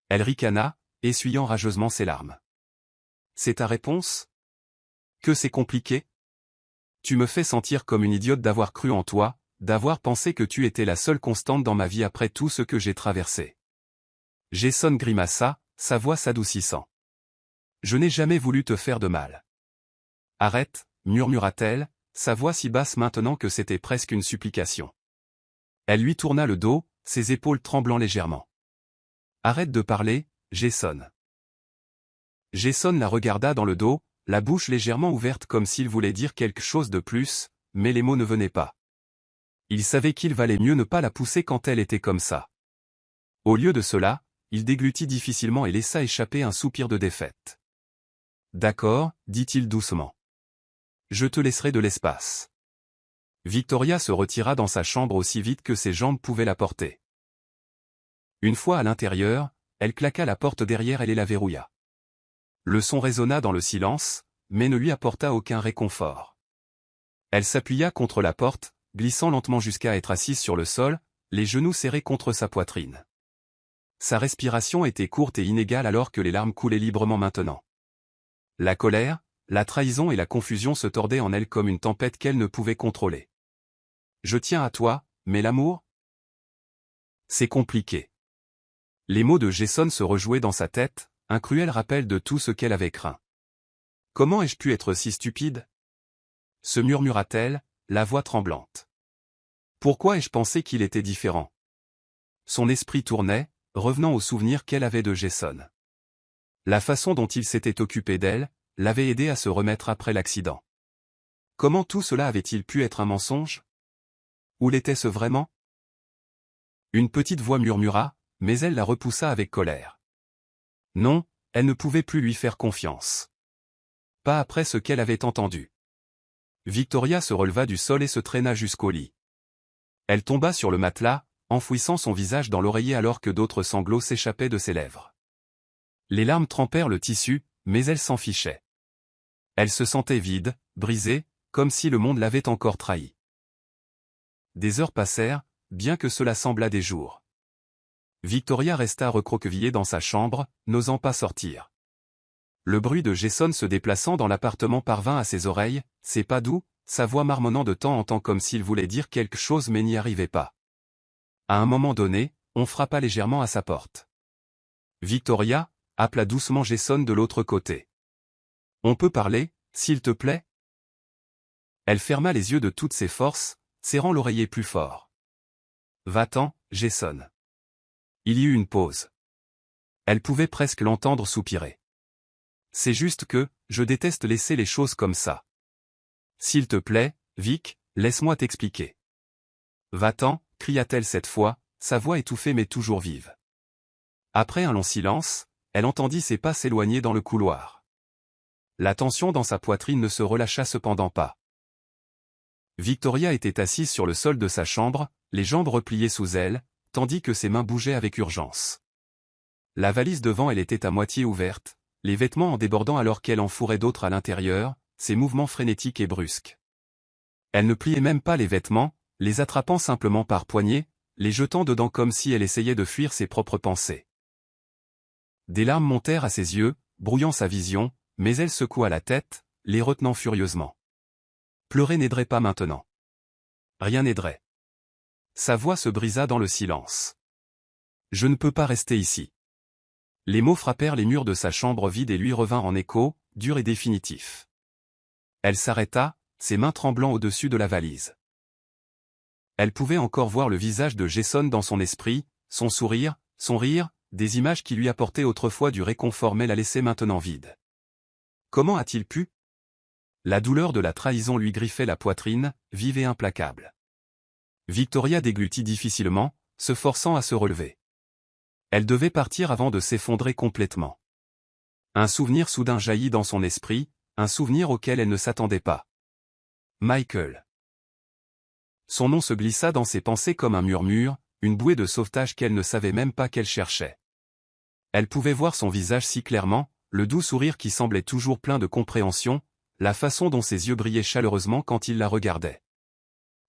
Elle ricana, essuyant rageusement ses larmes. C'est ta réponse? Que c'est compliqué? Tu me fais sentir comme une idiote d'avoir cru en toi, d'avoir pensé que tu étais la seule constante dans ma vie après tout ce que j'ai traversé. Jason grimaça, sa voix s'adoucissant. Je n'ai jamais voulu te faire de mal. Arrête, murmura-t-elle, sa voix si basse maintenant que c'était presque une supplication. Elle lui tourna le dos, ses épaules tremblant légèrement. Arrête de parler, Jason. Jason la regarda dans le dos, la bouche légèrement ouverte comme s'il voulait dire quelque chose de plus, mais les mots ne venaient pas. Il savait qu'il valait mieux ne pas la pousser quand elle était comme ça. Au lieu de cela, il déglutit difficilement et laissa échapper un soupir de défaite. D'accord, dit-il doucement. Je te laisserai de l'espace. Victoria se retira dans sa chambre aussi vite que ses jambes pouvaient la porter. Une fois à l'intérieur, elle claqua la porte derrière elle et la verrouilla. Le son résonna dans le silence, mais ne lui apporta aucun réconfort. Elle s'appuya contre la porte, glissant lentement jusqu'à être assise sur le sol, les genoux serrés contre sa poitrine. Sa respiration était courte et inégale alors que les larmes coulaient librement maintenant. La colère, la trahison et la confusion se tordaient en elle comme une tempête qu'elle ne pouvait contrôler. Je tiens à toi, mais l'amour? C'est compliqué. Les mots de Jason se rejouaient dans sa tête, un cruel rappel de tout ce qu'elle avait craint. Comment ai-je pu être si stupide? Se murmura-t-elle, la voix tremblante. Pourquoi ai-je pensé qu'il était différent? Son esprit tournait, revenant aux souvenirs qu'elle avait de Jason. La façon dont il s'était occupé d'elle, l'avait aidé à se remettre après l'accident. Comment tout cela avait-il pu être un mensonge? Où l'était-ce vraiment? Une petite voix murmura, mais elle la repoussa avec colère. Non, elle ne pouvait plus lui faire confiance. Pas après ce qu'elle avait entendu. Victoria se releva du sol et se traîna jusqu'au lit. Elle tomba sur le matelas, enfouissant son visage dans l'oreiller alors que d'autres sanglots s'échappaient de ses lèvres. Les larmes trempèrent le tissu, mais elle s'en fichait. Elle se sentait vide, brisée, comme si le monde l'avait encore trahie. Des heures passèrent, bien que cela semblât des jours. Victoria resta recroquevillée dans sa chambre, n'osant pas sortir. Le bruit de Jason se déplaçant dans l'appartement parvint à ses oreilles, ses pas doux, sa voix marmonnant de temps en temps comme s'il voulait dire quelque chose mais n'y arrivait pas. À un moment donné, on frappa légèrement à sa porte. Victoria, appela doucement Jason de l'autre côté. On peut parler, s'il te plaît? Elle ferma les yeux de toutes ses forces, serrant l'oreiller plus fort. Va-t'en, Jason. Il y eut une pause. Elle pouvait presque l'entendre soupirer. C'est juste que, je déteste laisser les choses comme ça. S'il te plaît, Vic, laisse-moi t'expliquer. Va-t'en, cria-t-elle cette fois, sa voix étouffée mais toujours vive. Après un long silence, elle entendit ses pas s'éloigner dans le couloir. La tension dans sa poitrine ne se relâcha cependant pas. Victoria était assise sur le sol de sa chambre, les jambes repliées sous elle, tandis que ses mains bougeaient avec urgence. La valise devant elle était à moitié ouverte, les vêtements en débordant alors qu'elle en fourrait d'autres à l'intérieur, ses mouvements frénétiques et brusques. Elle ne pliait même pas les vêtements, les attrapant simplement par poignées, les jetant dedans comme si elle essayait de fuir ses propres pensées. Des larmes montèrent à ses yeux, brouillant sa vision, mais elle secoua la tête, les retenant furieusement. Pleurer n'aiderait pas maintenant. Rien n'aiderait. Sa voix se brisa dans le silence. Je ne peux pas rester ici. Les mots frappèrent les murs de sa chambre vide et lui revinrent en écho, durs et définitifs. Elle s'arrêta, ses mains tremblant au-dessus de la valise. Elle pouvait encore voir le visage de Jason dans son esprit, son sourire, son rire, des images qui lui apportaient autrefois du réconfort mais la laissaient maintenant vide. Comment a-t-il pu? La douleur de la trahison lui griffait la poitrine, vive et implacable. Victoria déglutit difficilement, se forçant à se relever. Elle devait partir avant de s'effondrer complètement. Un souvenir soudain jaillit dans son esprit, un souvenir auquel elle ne s'attendait pas. Michael. Son nom se glissa dans ses pensées comme un murmure, une bouée de sauvetage qu'elle ne savait même pas qu'elle cherchait. Elle pouvait voir son visage si clairement, le doux sourire qui semblait toujours plein de compréhension, la façon dont ses yeux brillaient chaleureusement quand il la regardait.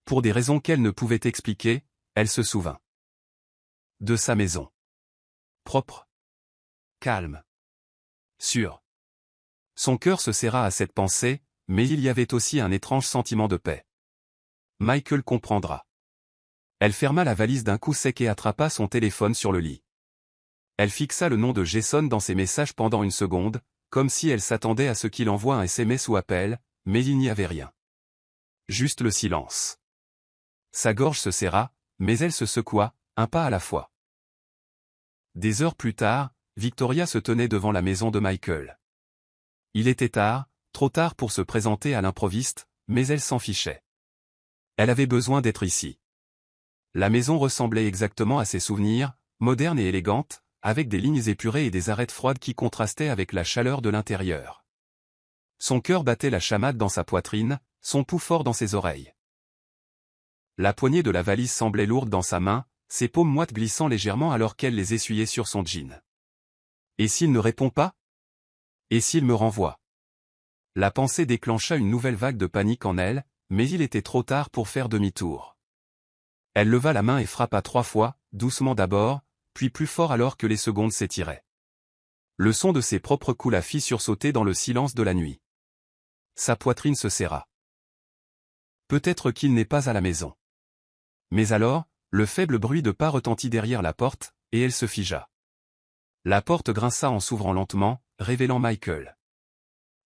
Pour des raisons qu'elle ne pouvait expliquer, elle se souvint de sa maison. Propre. Calme. Sûr. Son cœur se serra à cette pensée, mais il y avait aussi un étrange sentiment de paix. Michael comprendra. Elle ferma la valise d'un coup sec et attrapa son téléphone sur le lit. Elle fixa le nom de Jason dans ses messages pendant une seconde, comme si elle s'attendait à ce qu'il envoie un SMS ou appel, mais il n'y avait rien. Juste le silence. Sa gorge se serra, mais elle se secoua, un pas à la fois. Des heures plus tard, Victoria se tenait devant la maison de Michael. Il était tard, trop tard pour se présenter à l'improviste, mais elle s'en fichait. Elle avait besoin d'être ici. La maison ressemblait exactement à ses souvenirs, moderne et élégante, avec des lignes épurées et des arêtes froides qui contrastaient avec la chaleur de l'intérieur. Son cœur battait la chamade dans sa poitrine, son pouls fort dans ses oreilles. La poignée de la valise semblait lourde dans sa main, ses paumes moites glissant légèrement alors qu'elle les essuyait sur son jean. Et s'il ne répond pas? Et s'il me renvoie? La pensée déclencha une nouvelle vague de panique en elle, mais il était trop tard pour faire demi-tour. Elle leva la main et frappa 3 fois, doucement d'abord, puis plus fort alors que les secondes s'étiraient. Le son de ses propres coups la fit sursauter dans le silence de la nuit. Sa poitrine se serra. Peut-être qu'il n'est pas à la maison. Mais alors, le faible bruit de pas retentit derrière la porte, et elle se figea. La porte grinça en s'ouvrant lentement, révélant Michael.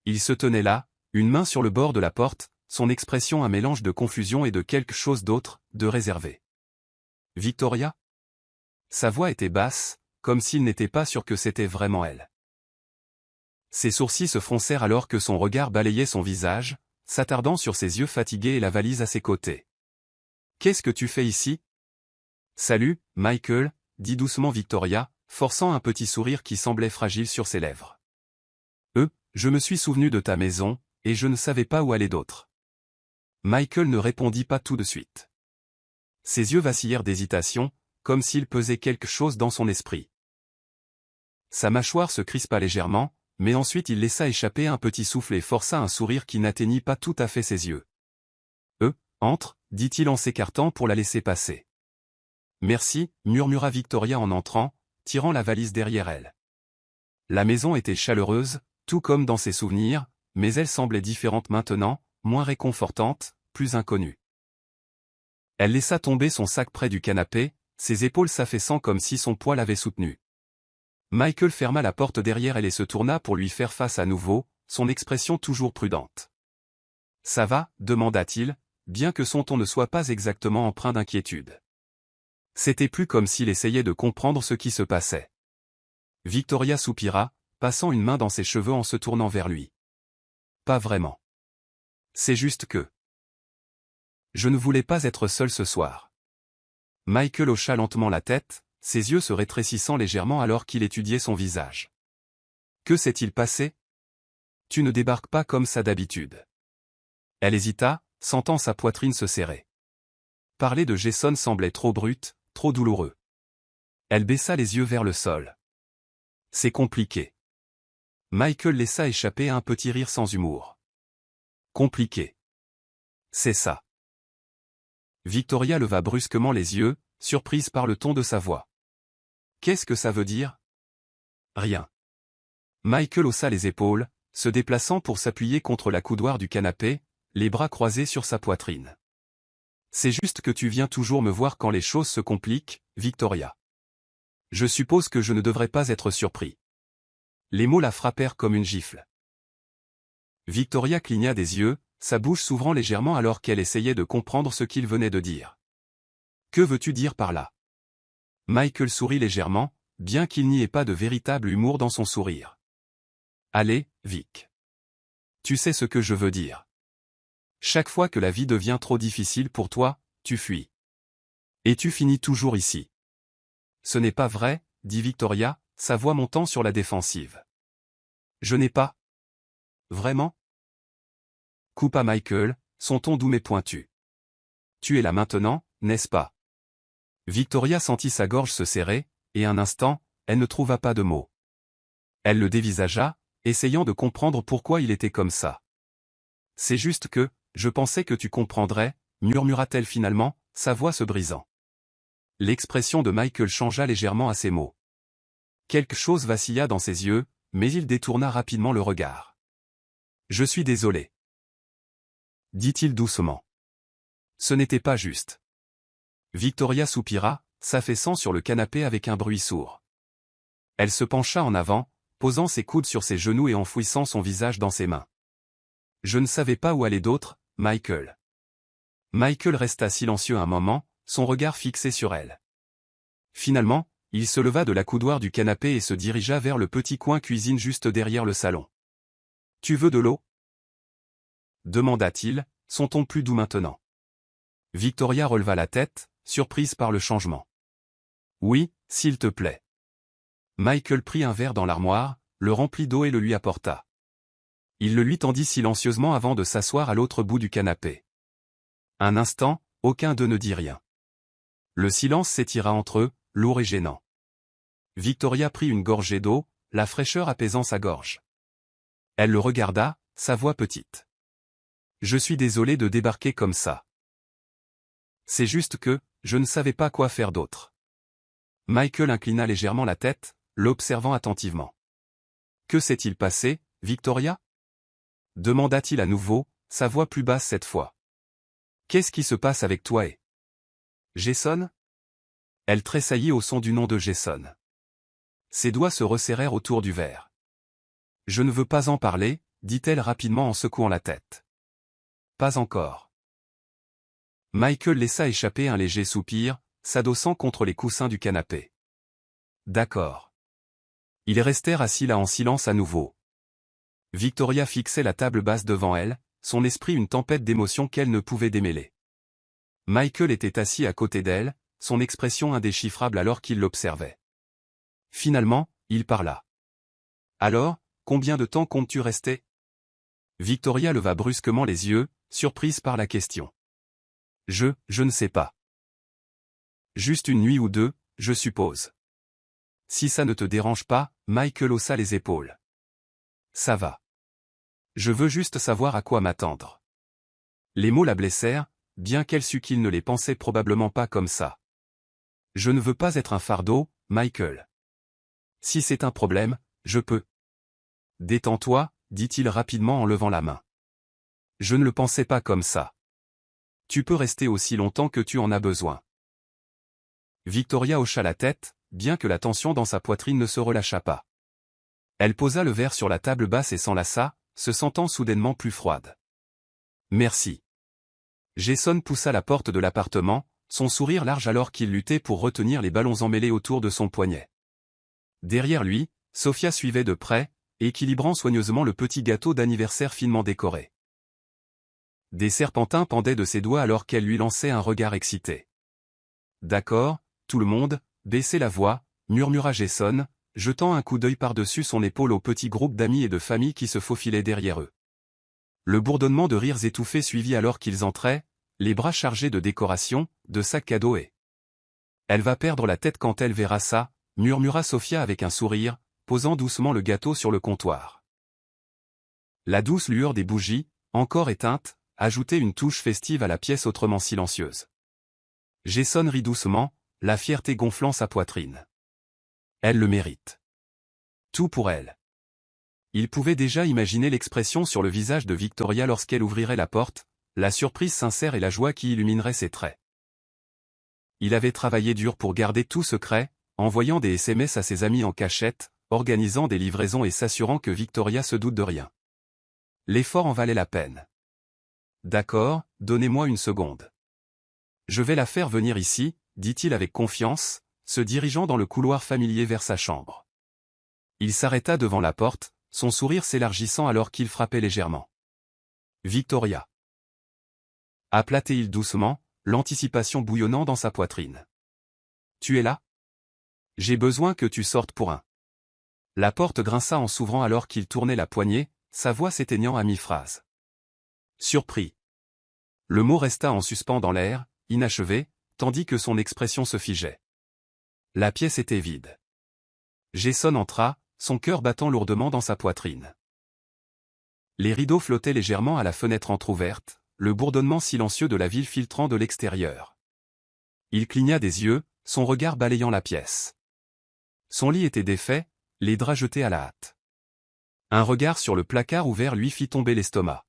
Il se tenait là, une main sur le bord de la porte, son expression un mélange de confusion et de quelque chose d'autre, de réservé. Victoria? Sa voix était basse, comme s'il n'était pas sûr que c'était vraiment elle. Ses sourcils se froncèrent alors que son regard balayait son visage, s'attardant sur ses yeux fatigués et la valise à ses côtés. « Qu'est-ce que tu fais ici ?»« Salut, Michael, » dit doucement Victoria, forçant un petit sourire qui semblait fragile sur ses lèvres. « Je me suis souvenu de ta maison, et je ne savais pas où aller d'autre. » Michael ne répondit pas tout de suite. Ses yeux vacillèrent d'hésitation, comme s'il pesait quelque chose dans son esprit. Sa mâchoire se crispa légèrement, mais ensuite il laissa échapper un petit souffle et força un sourire qui n'atteignit pas tout à fait ses yeux. « Entre » dit-il en s'écartant pour la laisser passer. « Merci » murmura Victoria en entrant, tirant la valise derrière elle. La maison était chaleureuse, tout comme dans ses souvenirs, mais elle semblait différente maintenant, moins réconfortante, plus inconnue. Elle laissa tomber son sac près du canapé, ses épaules s'affaissant comme si son poids l'avait soutenue. Michael ferma la porte derrière elle et se tourna pour lui faire face à nouveau, son expression toujours prudente. « Ça va ?» demanda-t-il, bien que son ton ne soit pas exactement empreint d'inquiétude. C'était plus comme s'il essayait de comprendre ce qui se passait. Victoria soupira, passant une main dans ses cheveux en se tournant vers lui. « Pas vraiment. C'est juste que... je ne voulais pas être seul ce soir. » Michael hocha lentement la tête, ses yeux se rétrécissant légèrement alors qu'il étudiait son visage. « Que s'est-il passé ? Tu ne débarques pas comme ça d'habitude. » Elle hésita, sentant sa poitrine se serrer. Parler de Jason semblait trop brut, trop douloureux. Elle baissa les yeux vers le sol. « C'est compliqué. » Michael laissa échapper un petit rire sans humour. « Compliqué. C'est ça. » Victoria leva brusquement les yeux, surprise par le ton de sa voix. « Qu'est-ce que ça veut dire ? » Rien. Michael haussa les épaules, se déplaçant pour s'appuyer contre la coudoir du canapé, les bras croisés sur sa poitrine. C'est juste que tu viens toujours me voir quand les choses se compliquent, Victoria. Je suppose que je ne devrais pas être surpris. Les mots la frappèrent comme une gifle. Victoria cligna des yeux, sa bouche s'ouvrant légèrement alors qu'elle essayait de comprendre ce qu'il venait de dire. Que veux-tu dire par là? Michael sourit légèrement, bien qu'il n'y ait pas de véritable humour dans son sourire. Allez, Vic. Tu sais ce que je veux dire. Chaque fois que la vie devient trop difficile pour toi, tu fuis. Et tu finis toujours ici. Ce n'est pas vrai, dit Victoria, sa voix montant sur la défensive. Je n'ai pas. Vraiment? Coupa Michael, son ton doux mais pointu. Tu es là maintenant, n'est-ce pas? Victoria sentit sa gorge se serrer, et un instant, elle ne trouva pas de mots. Elle le dévisagea, essayant de comprendre pourquoi il était comme ça. C'est juste que, je pensais que tu comprendrais, murmura-t-elle finalement, sa voix se brisant. L'expression de Michael changea légèrement à ces mots. Quelque chose vacilla dans ses yeux, mais il détourna rapidement le regard. Je suis désolé. Dit-il doucement. Ce n'était pas juste. Victoria soupira, s'affaissant sur le canapé avec un bruit sourd. Elle se pencha en avant, posant ses coudes sur ses genoux et enfouissant son visage dans ses mains. Je ne savais pas où aller d'autre, Michael. Michael resta silencieux un moment, son regard fixé sur elle. Finalement, il se leva de la coudoir du canapé et se dirigea vers le petit coin cuisine juste derrière le salon. Tu veux de l'eau? Demanda-t-il, son ton plus doux maintenant. Victoria releva la tête, surprise par le changement. Oui, s'il te plaît. Michael prit un verre dans l'armoire, le remplit d'eau et le lui apporta. Il le lui tendit silencieusement avant de s'asseoir à l'autre bout du canapé. Un instant, aucun d'eux ne dit rien. Le silence s'étira entre eux, lourd et gênant. Victoria prit une gorgée d'eau, la fraîcheur apaisant sa gorge. Elle le regarda, sa voix petite. Je suis désolé de débarquer comme ça. C'est juste que, je ne savais pas quoi faire d'autre. Michael inclina légèrement la tête, l'observant attentivement. Que s'est-il passé, Victoria? Demanda-t-il à nouveau, sa voix plus basse cette fois. Qu'est-ce qui se passe avec toi et Jason? Elle tressaillit au son du nom de Jason. Ses doigts se resserrèrent autour du verre. Je ne veux pas en parler, dit-elle rapidement en secouant la tête. Pas encore. Michael laissa échapper un léger soupir, s'adossant contre les coussins du canapé. D'accord. Ils restèrent assis là en silence à nouveau. Victoria fixait la table basse devant elle, son esprit une tempête d'émotions qu'elle ne pouvait démêler. Michael était assis à côté d'elle, son expression indéchiffrable alors qu'il l'observait. Finalement, il parla. Alors, combien de temps comptes-tu rester? Victoria leva brusquement les yeux, surprise par la question. Je ne sais pas. Juste une nuit ou deux, je suppose. Si ça ne te dérange pas, Michael haussa les épaules. Ça va. Je veux juste savoir à quoi m'attendre. Les mots la blessèrent, bien qu'elle sût qu'il ne les pensait probablement pas comme ça. Je ne veux pas être un fardeau, Michael. Si c'est un problème, je peux. Détends-toi, dit-il rapidement en levant la main. Je ne le pensais pas comme ça. Tu peux rester aussi longtemps que tu en as besoin. Victoria hocha la tête, bien que la tension dans sa poitrine ne se relâchât pas. Elle posa le verre sur la table basse et s'enlaça, se sentant soudainement plus froide. Merci. Jason poussa la porte de l'appartement, son sourire large alors qu'il luttait pour retenir les ballons emmêlés autour de son poignet. Derrière lui, Sophia suivait de près, équilibrant soigneusement le petit gâteau d'anniversaire finement décoré. Des serpentins pendaient de ses doigts alors qu'elle lui lançait un regard excité. D'accord, tout le monde, baissez la voix, murmura Jason, jetant un coup d'œil par-dessus son épaule au petit groupe d'amis et de famille qui se faufilaient derrière eux. Le bourdonnement de rires étouffés suivit alors qu'ils entraient, les bras chargés de décorations, de sacs cadeaux et... Elle va perdre la tête quand elle verra ça, murmura Sophia avec un sourire, posant doucement le gâteau sur le comptoir. La douce lueur des bougies, encore éteintes, ajoutait une touche festive à la pièce autrement silencieuse. Jason rit doucement, la fierté gonflant sa poitrine. Elle le mérite. Tout pour elle. Il pouvait déjà imaginer l'expression sur le visage de Victoria lorsqu'elle ouvrirait la porte, la surprise sincère et la joie qui illuminerait ses traits. Il avait travaillé dur pour garder tout secret, envoyant des SMS à ses amis en cachette, organisant des livraisons et s'assurant que Victoria se doute de rien. L'effort en valait la peine. D'accord, donnez-moi une seconde. Je vais la faire venir ici, dit-il avec confiance, se dirigeant dans le couloir familier vers sa chambre. Il s'arrêta devant la porte, son sourire s'élargissant alors qu'il frappait légèrement. Victoria. Appelait-il doucement, l'anticipation bouillonnant dans sa poitrine. Tu es là? J'ai besoin que tu sortes pour un. La porte grinça en s'ouvrant alors qu'il tournait la poignée, sa voix s'éteignant à mi-phrase. Surpris. Le mot resta en suspens dans l'air, inachevé, tandis que son expression se figeait. La pièce était vide. Jason entra, son cœur battant lourdement dans sa poitrine. Les rideaux flottaient légèrement à la fenêtre entr'ouverte, le bourdonnement silencieux de la ville filtrant de l'extérieur. Il cligna des yeux, son regard balayant la pièce. Son lit était défait, les draps jetés à la hâte. Un regard sur le placard ouvert lui fit tomber l'estomac.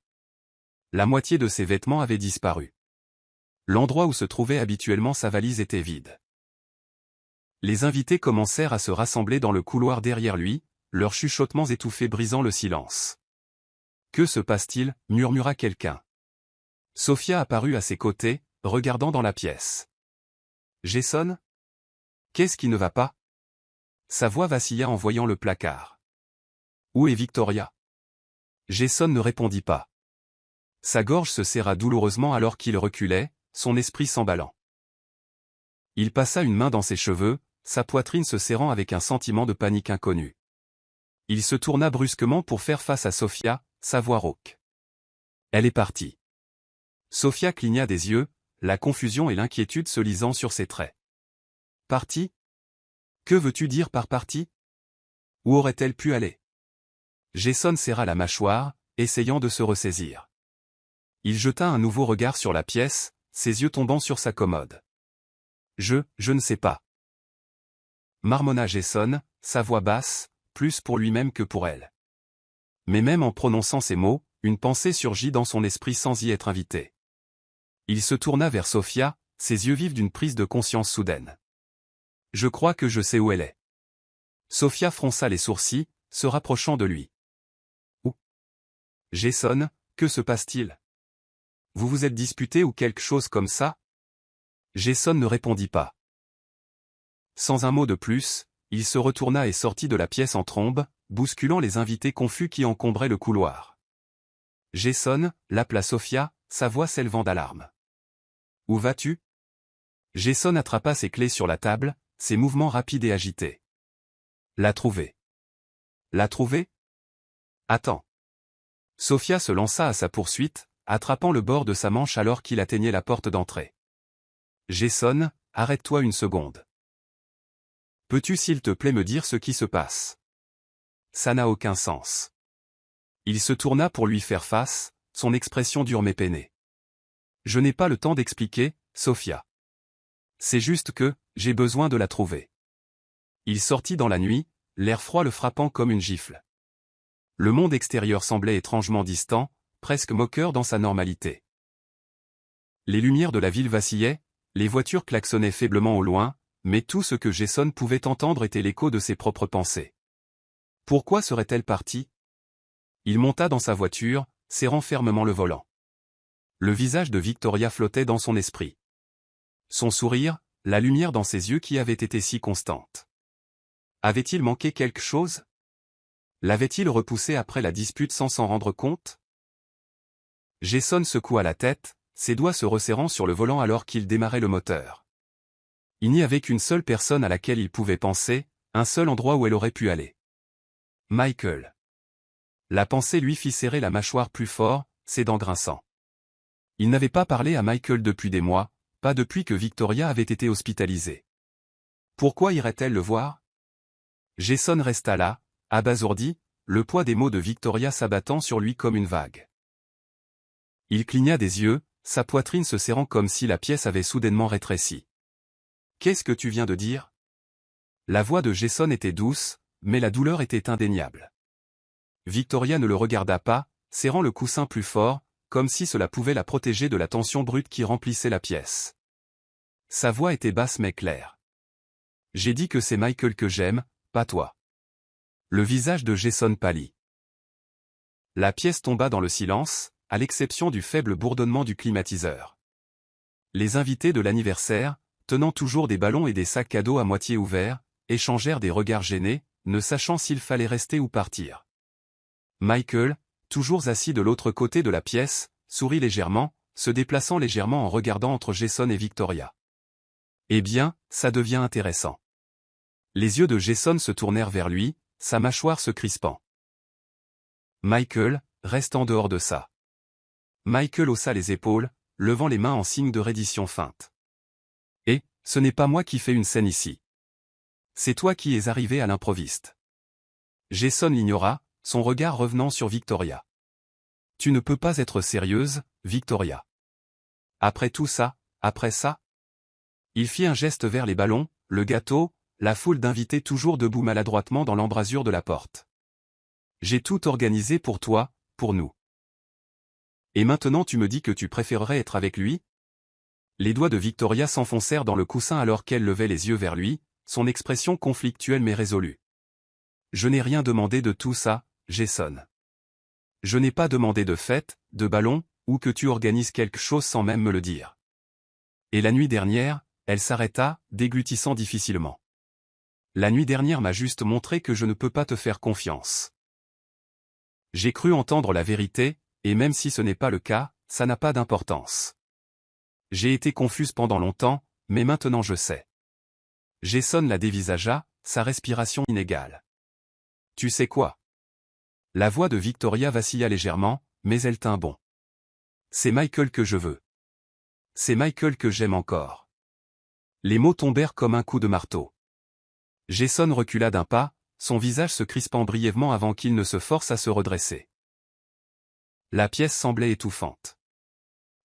La moitié de ses vêtements avait disparu. L'endroit où se trouvait habituellement sa valise était vide. Les invités commencèrent à se rassembler dans le couloir derrière lui, leurs chuchotements étouffés brisant le silence. « Que se passe-t-il » murmura quelqu'un. Sophia apparut à ses côtés, regardant dans la pièce. « Jason ? Qu'est-ce qui ne va pas ?» Sa voix vacilla en voyant le placard. « Où est Victoria ?» Jason ne répondit pas. Sa gorge se serra douloureusement alors qu'il reculait, son esprit s'emballant. Il passa une main dans ses cheveux, sa poitrine se serrant avec un sentiment de panique inconnu. Il se tourna brusquement pour faire face à Sophia, sa voix rauque. Elle est partie. Sophia cligna des yeux, la confusion et l'inquiétude se lisant sur ses traits. Partie ? Que veux-tu dire par partie ? Où aurait-elle pu aller ? Jason serra la mâchoire, essayant de se ressaisir. Il jeta un nouveau regard sur la pièce, ses yeux tombant sur sa commode. Je ne sais pas. Marmonna Jason, sa voix basse, plus pour lui-même que pour elle. Mais même en prononçant ces mots, une pensée surgit dans son esprit sans y être invité. Il se tourna vers Sophia, ses yeux vifs d'une prise de conscience soudaine. Je crois que je sais où elle est. Sophia fronça les sourcils, se rapprochant de lui. Où ? Jason, que se passe-t-il ? Vous vous êtes disputé ou quelque chose comme ça ? Jason ne répondit pas. Sans un mot de plus, il se retourna et sortit de la pièce en trombe, bousculant les invités confus qui encombraient le couloir. Jason, l'appela Sophia, sa voix s'élevant d'alarme. Où vas-tu ? Jason attrapa ses clés sur la table, ses mouvements rapides et agités. La trouver. La trouver ? Attends. Sophia se lança à sa poursuite, attrapant le bord de sa manche alors qu'il atteignait la porte d'entrée. Jason, arrête-toi une seconde. Peux-tu s'il te plaît me dire ce qui se passe ? Ça n'a aucun sens. Il se tourna pour lui faire face, son expression dure mais peinée. Je n'ai pas le temps d'expliquer, Sophia. C'est juste que, j'ai besoin de la trouver. Il sortit dans la nuit, l'air froid le frappant comme une gifle. Le monde extérieur semblait étrangement distant, presque moqueur dans sa normalité. Les lumières de la ville vacillaient, les voitures klaxonnaient faiblement au loin, mais tout ce que Jason pouvait entendre était l'écho de ses propres pensées. Pourquoi serait-elle partie ? Il monta dans sa voiture, serrant fermement le volant. Le visage de Victoria flottait dans son esprit. Son sourire, la lumière dans ses yeux qui avait été si constante. Avait-il manqué quelque chose ? L'avait-il repoussé après la dispute sans s'en rendre compte ? Jason secoua la tête, ses doigts se resserrant sur le volant alors qu'il démarrait le moteur. Il n'y avait qu'une seule personne à laquelle il pouvait penser, un seul endroit où elle aurait pu aller. Michael. La pensée lui fit serrer la mâchoire plus fort, ses dents grinçant. Il n'avait pas parlé à Michael depuis des mois, pas depuis que Victoria avait été hospitalisée. Pourquoi irait-elle le voir ? Jason resta là, abasourdi, le poids des mots de Victoria s'abattant sur lui comme une vague. Il cligna des yeux, sa poitrine se serrant comme si la pièce avait soudainement rétréci. « Qu'est-ce que tu viens de dire ?» La voix de Jason était douce, mais la douleur était indéniable. Victoria ne le regarda pas, serrant le coussin plus fort, comme si cela pouvait la protéger de la tension brute qui remplissait la pièce. Sa voix était basse mais claire. J'ai dit que c'est Michael que j'aime, pas toi. Le visage de Jason pâlit. La pièce tomba dans le silence, à l'exception du faible bourdonnement du climatiseur. Les invités de l'anniversaire, tenant toujours des ballons et des sacs cadeaux à moitié ouverts, échangèrent des regards gênés, ne sachant s'il fallait rester ou partir. Michael, toujours assis de l'autre côté de la pièce, sourit légèrement, se déplaçant légèrement en regardant entre Jason et Victoria. Eh bien, ça devient intéressant. Les yeux de Jason se tournèrent vers lui, sa mâchoire se crispant. Michael, reste en dehors de ça. Michael haussa les épaules, levant les mains en signe de reddition feinte. Et, ce n'est pas moi qui fais une scène ici. C'est toi qui es arrivé à l'improviste. Jason l'ignora, son regard revenant sur Victoria. Tu ne peux pas être sérieuse, Victoria. Après tout ça, après ça? Il fit un geste vers les ballons, le gâteau, la foule d'invités toujours debout maladroitement dans l'embrasure de la porte. J'ai tout organisé pour toi, pour nous. Et maintenant tu me dis que tu préférerais être avec lui? Les doigts de Victoria s'enfoncèrent dans le coussin alors qu'elle levait les yeux vers lui, son expression conflictuelle mais résolue. Je n'ai rien demandé de tout ça, Jason. Je n'ai pas demandé de fête, de ballon, ou que tu organises quelque chose sans même me le dire. Et la nuit dernière, elle s'arrêta, déglutissant difficilement. La nuit dernière m'a juste montré que je ne peux pas te faire confiance. J'ai cru entendre la vérité, et même si ce n'est pas le cas, ça n'a pas d'importance. J'ai été confuse pendant longtemps, mais maintenant je sais. Jason la dévisagea, sa respiration inégale. Tu sais quoi? La voix de Victoria vacilla légèrement, mais elle tint bon. C'est Michael que je veux. C'est Michael que j'aime encore. Les mots tombèrent comme un coup de marteau. Jason recula d'un pas, son visage se crispant brièvement avant qu'il ne se force à se redresser. La pièce semblait étouffante.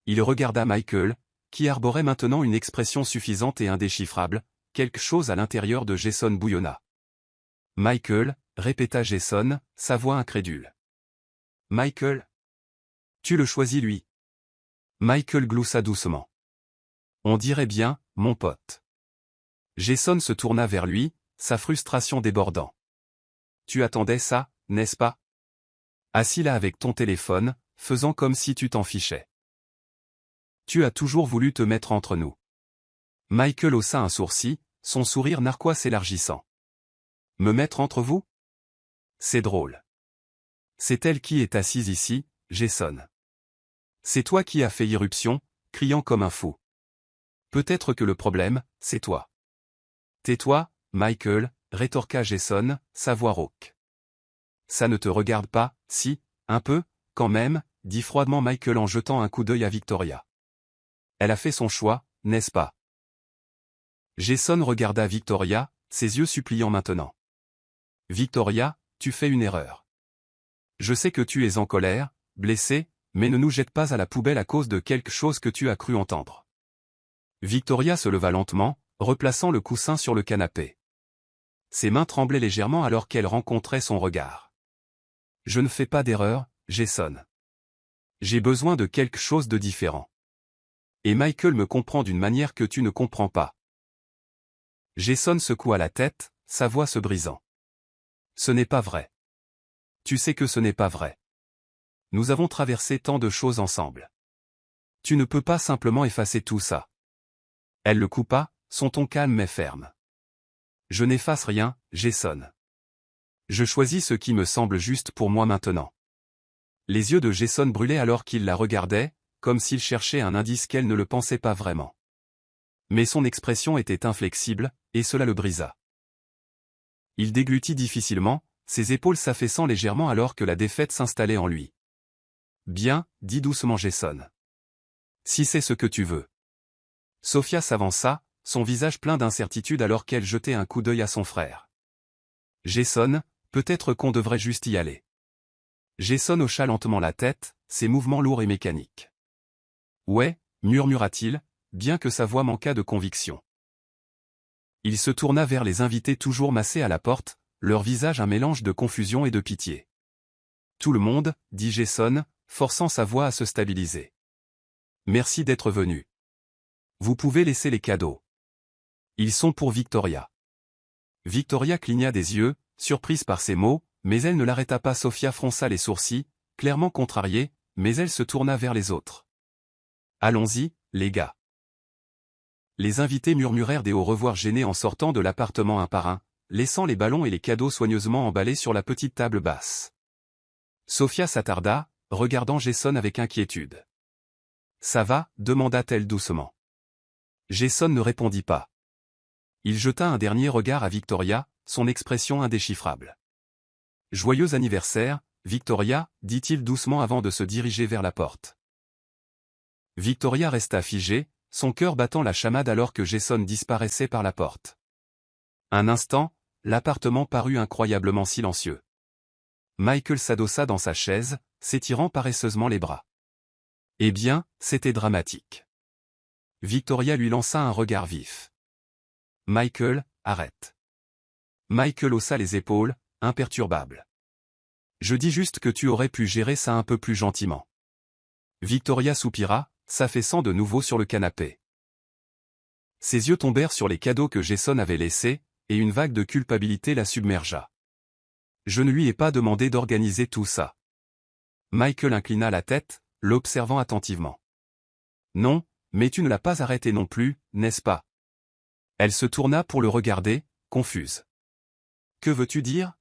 Il regarda Michael, qui arborait maintenant une expression suffisante et indéchiffrable, quelque chose à l'intérieur de Jason bouillonna. Michael, répéta Jason, sa voix incrédule. Michael? Tu le choisis lui. Michael gloussa doucement. On dirait bien, mon pote. Jason se tourna vers lui, sa frustration débordant. Tu attendais ça, n'est-ce pas? Assis là avec ton téléphone, faisant comme si tu t'en fichais. Tu as toujours voulu te mettre entre nous. Michael haussa un sourcil, son sourire narquois s'élargissant. Me mettre entre vous? C'est drôle. C'est elle qui est assise ici, Jason. C'est toi qui as fait irruption, criant comme un fou. Peut-être que le problème, c'est toi. Tais-toi, Michael, rétorqua Jason, sa voix rauque. Ça ne te regarde pas, si, un peu, quand même, dit froidement Michael en jetant un coup d'œil à Victoria. Elle a fait son choix, n'est-ce pas? Jason regarda Victoria, ses yeux suppliants maintenant. Victoria, tu fais une erreur. Je sais que tu es en colère, blessée, mais ne nous jette pas à la poubelle à cause de quelque chose que tu as cru entendre. Victoria se leva lentement, replaçant le coussin sur le canapé. Ses mains tremblaient légèrement alors qu'elle rencontrait son regard. Je ne fais pas d'erreur, Jason. J'ai besoin de quelque chose de différent. Et Michael me comprend d'une manière que tu ne comprends pas. Jason secoua la tête, sa voix se brisant. Ce n'est pas vrai. Tu sais que ce n'est pas vrai. Nous avons traversé tant de choses ensemble. Tu ne peux pas simplement effacer tout ça. Elle le coupa, son ton calme mais ferme. Je n'efface rien, Jason. Je choisis ce qui me semble juste pour moi maintenant. Les yeux de Jason brûlaient alors qu'il la regardait, comme s'il cherchait un indice qu'elle ne le pensait pas vraiment. Mais son expression était inflexible, et cela le brisa. Il déglutit difficilement, ses épaules s'affaissant légèrement alors que la défaite s'installait en lui. Bien, dit doucement Jason. Si c'est ce que tu veux. Sophia s'avança, son visage plein d'incertitude alors qu'elle jetait un coup d'œil à son frère. Jason, peut-être qu'on devrait juste y aller. Jason hocha lentement la tête, ses mouvements lourds et mécaniques. Ouais, murmura-t-il, bien que sa voix manquât de conviction. Il se tourna vers les invités toujours massés à la porte, leur visage un mélange de confusion et de pitié. Tout le monde, dit Jason, forçant sa voix à se stabiliser. Merci d'être venu. Vous pouvez laisser les cadeaux. Ils sont pour Victoria. Victoria cligna des yeux, surprise par ces mots, mais elle ne l'arrêta pas. Sophia fronça les sourcils, clairement contrariée, mais elle se tourna vers les autres. Allons-y, les gars. Les invités murmurèrent des au revoir gênés en sortant de l'appartement un par un, laissant les ballons et les cadeaux soigneusement emballés sur la petite table basse. Sophia s'attarda, regardant Jason avec inquiétude. « Ça va ?» demanda-t-elle doucement. Jason ne répondit pas. Il jeta un dernier regard à Victoria, son expression indéchiffrable. « Joyeux anniversaire, Victoria » dit-il doucement avant de se diriger vers la porte. Victoria resta figée, son cœur battant la chamade alors que Jason disparaissait par la porte. Un instant, l'appartement parut incroyablement silencieux. Michael s'adossa dans sa chaise, s'étirant paresseusement les bras. Eh bien, c'était dramatique. Victoria lui lança un regard vif. « Michael, arrête. » Michael haussa les épaules, imperturbable. « Je dis juste que tu aurais pu gérer ça un peu plus gentiment. » Victoria soupira, s'affaissant de nouveau sur le canapé. Ses yeux tombèrent sur les cadeaux que Jason avait laissés, et une vague de culpabilité la submergea. « Je ne lui ai pas demandé d'organiser tout ça. » Michael inclina la tête, l'observant attentivement. « Non, mais tu ne l'as pas arrêté non plus, n'est-ce pas ?» Elle se tourna pour le regarder, confuse. « Que veux-tu dire ?»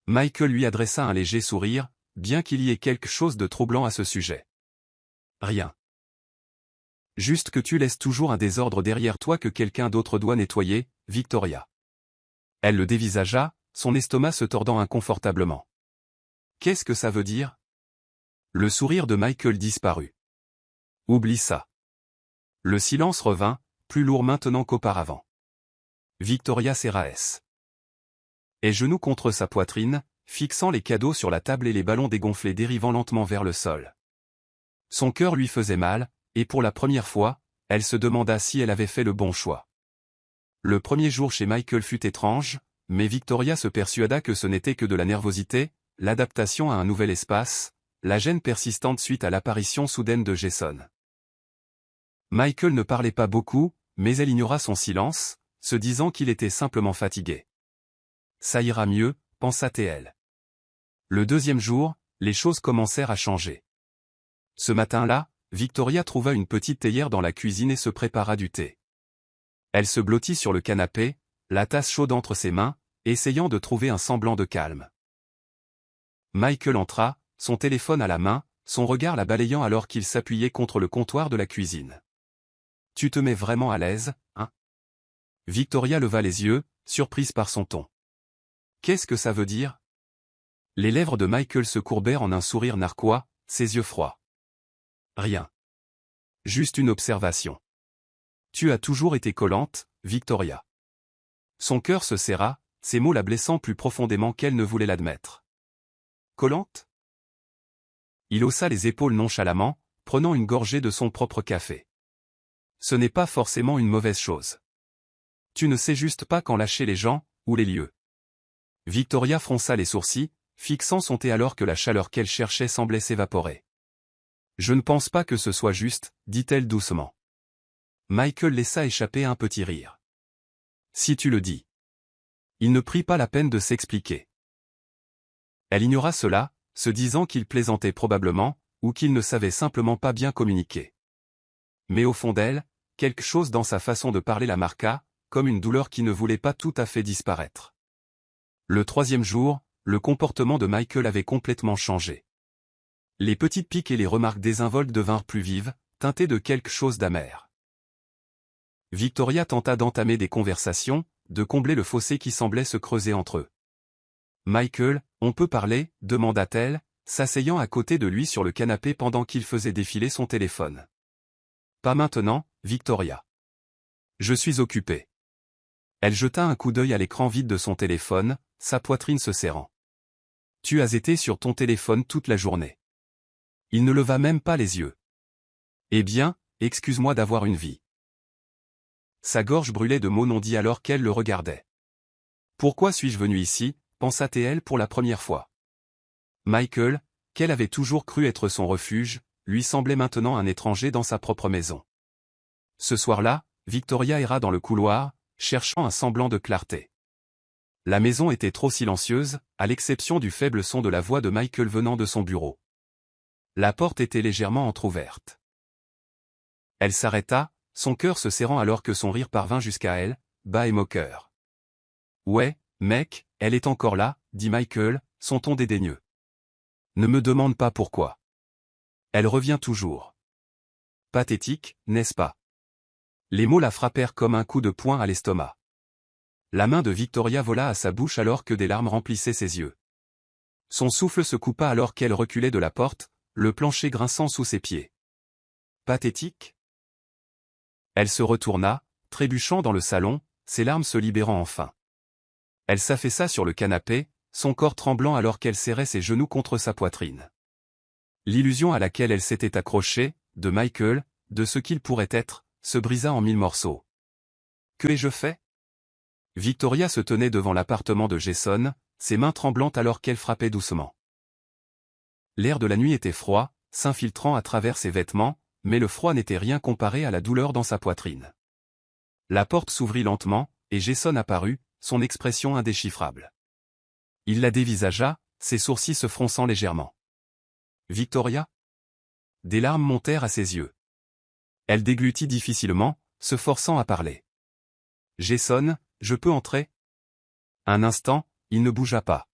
Michael lui adressa un léger sourire, bien qu'il y ait quelque chose de troublant à ce sujet. « Rien. Juste que tu laisses toujours un désordre derrière toi que quelqu'un d'autre doit nettoyer, Victoria. » Elle le dévisagea, son estomac se tordant inconfortablement. « Qu'est-ce que ça veut dire ?» Le sourire de Michael disparut. « Oublie ça. » Le silence revint, plus lourd maintenant qu'auparavant. Victoria serra les genoux contre sa poitrine, fixant les cadeaux sur la table et les ballons dégonflés dérivant lentement vers le sol. Son cœur lui faisait mal, et pour la première fois, elle se demanda si elle avait fait le bon choix. Le premier jour chez Michael fut étrange, mais Victoria se persuada que ce n'était que de la nervosité, l'adaptation à un nouvel espace, la gêne persistante suite à l'apparition soudaine de Jason. Michael ne parlait pas beaucoup, mais elle ignora son silence, se disant qu'il était simplement fatigué. Ça ira mieux, pensa-t-elle. Le deuxième jour, les choses commencèrent à changer. Ce matin-là, Victoria trouva une petite théière dans la cuisine et se prépara du thé. Elle se blottit sur le canapé, la tasse chaude entre ses mains, essayant de trouver un semblant de calme. Michael entra, son téléphone à la main, son regard la balayant alors qu'il s'appuyait contre le comptoir de la cuisine. « Tu te mets vraiment à l'aise, hein ?» Victoria leva les yeux, surprise par son ton. « Qu'est-ce que ça veut dire ?» Les lèvres de Michael se courbèrent en un sourire narquois, ses yeux froids. « Rien. Juste une observation. Tu as toujours été collante, Victoria. » Son cœur se serra, ces mots la blessant plus profondément qu'elle ne voulait l'admettre. « Collante ?» Il haussa les épaules nonchalamment, prenant une gorgée de son propre café. « Ce n'est pas forcément une mauvaise chose. Tu ne sais juste pas quand lâcher les gens, ou les lieux. » Victoria fronça les sourcils, fixant son thé alors que la chaleur qu'elle cherchait semblait s'évaporer. « Je ne pense pas que ce soit juste, dit-elle doucement. Michael laissa échapper un petit rire. « Si tu le dis. » Il ne prit pas la peine de s'expliquer. Elle ignora cela, se disant qu'il plaisantait probablement, ou qu'il ne savait simplement pas bien communiquer. Mais au fond d'elle, quelque chose dans sa façon de parler la marqua, comme une douleur qui ne voulait pas tout à fait disparaître. Le troisième jour, le comportement de Michael avait complètement changé. Les petites piques et les remarques désinvoltes devinrent plus vives, teintées de quelque chose d'amer. Victoria tenta d'entamer des conversations, de combler le fossé qui semblait se creuser entre eux. « Michael, on peut parler ?» demanda-t-elle, s'asseyant à côté de lui sur le canapé pendant qu'il faisait défiler son téléphone. « Pas maintenant, Victoria. Je suis occupée. » Elle jeta un coup d'œil à l'écran vide de son téléphone, sa poitrine se serrant. « Tu as été sur ton téléphone toute la journée. » Il ne leva même pas les yeux. « Eh bien, excuse-moi d'avoir une vie. » Sa gorge brûlait de mots non dits alors qu'elle le regardait. « Pourquoi suis-je venu ici ?» pensa-t-elle pour la première fois. Michael, qu'elle avait toujours cru être son refuge, lui semblait maintenant un étranger dans sa propre maison. Ce soir-là, Victoria erra dans le couloir, cherchant un semblant de clarté. La maison était trop silencieuse, à l'exception du faible son de la voix de Michael venant de son bureau. La porte était légèrement entr'ouverte. Elle s'arrêta, son cœur se serrant alors que son rire parvint jusqu'à elle, bas et moqueur. « Ouais, mec, elle est encore là, » dit Michael, son ton dédaigneux. « Ne me demande pas pourquoi. Elle revient toujours. » Pathétique, n'est-ce pas? Les mots la frappèrent comme un coup de poing à l'estomac. La main de Victoria vola à sa bouche alors que des larmes remplissaient ses yeux. Son souffle se coupa alors qu'elle reculait de la porte, le plancher grinçant sous ses pieds. Pathétique? Elle se retourna, trébuchant dans le salon, ses larmes se libérant enfin. Elle s'affaissa sur le canapé, son corps tremblant alors qu'elle serrait ses genoux contre sa poitrine. L'illusion à laquelle elle s'était accrochée, de Michael, de ce qu'il pourrait être, se brisa en 1000 morceaux. Que ai-je fait? Victoria se tenait devant l'appartement de Jason, ses mains tremblantes alors qu'elle frappait doucement. L'air de la nuit était froid, s'infiltrant à travers ses vêtements, mais le froid n'était rien comparé à la douleur dans sa poitrine. La porte s'ouvrit lentement, et Jason apparut, son expression indéchiffrable. Il la dévisagea, ses sourcils se fronçant légèrement. « Victoria ?» Des larmes montèrent à ses yeux. Elle déglutit difficilement, se forçant à parler. « Jason, je peux entrer ?» Un instant, il ne bougea pas.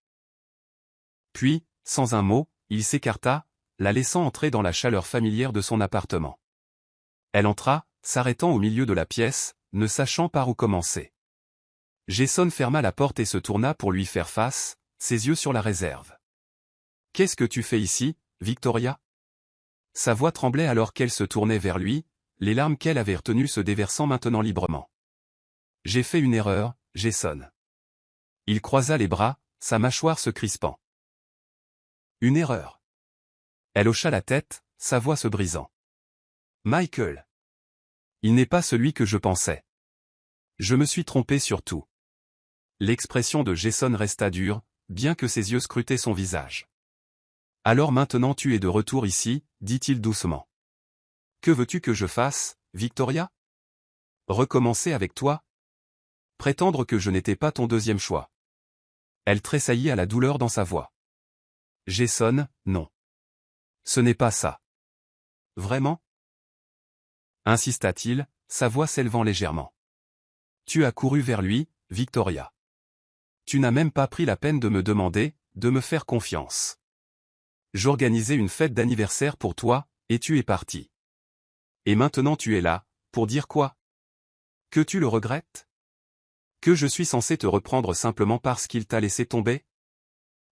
Puis, sans un mot, il s'écarta, la laissant entrer dans la chaleur familière de son appartement. Elle entra, s'arrêtant au milieu de la pièce, ne sachant par où commencer. Jason ferma la porte et se tourna pour lui faire face, ses yeux sur la réserve. « Qu'est-ce que tu fais ici, Victoria ?» Sa voix tremblait alors qu'elle se tournait vers lui, les larmes qu'elle avait retenues se déversant maintenant librement. « J'ai fait une erreur, Jason. » Il croisa les bras, sa mâchoire se crispant. « Une erreur ?» Elle hocha la tête, sa voix se brisant. « Michael. Il n'est pas celui que je pensais. Je me suis trompé sur tout. » L'expression de Jason resta dure, bien que ses yeux scrutaient son visage. « Alors maintenant tu es de retour ici, » dit-il doucement. « Que veux-tu que je fasse, Victoria? Recommencer avec toi? Prétendre que je n'étais pas ton deuxième choix? » Elle tressaillit à la douleur dans sa voix. « Jason, non. Ce n'est pas ça. »« Vraiment ?» insista-t-il, sa voix s'élevant légèrement. « Tu as couru vers lui, Victoria. Tu n'as même pas pris la peine de me demander, de me faire confiance. J'organisais une fête d'anniversaire pour toi, et tu es parti. Et maintenant tu es là, pour dire quoi? Que tu le regrettes? Que je suis censé te reprendre simplement parce qu'il t'a laissé tomber? »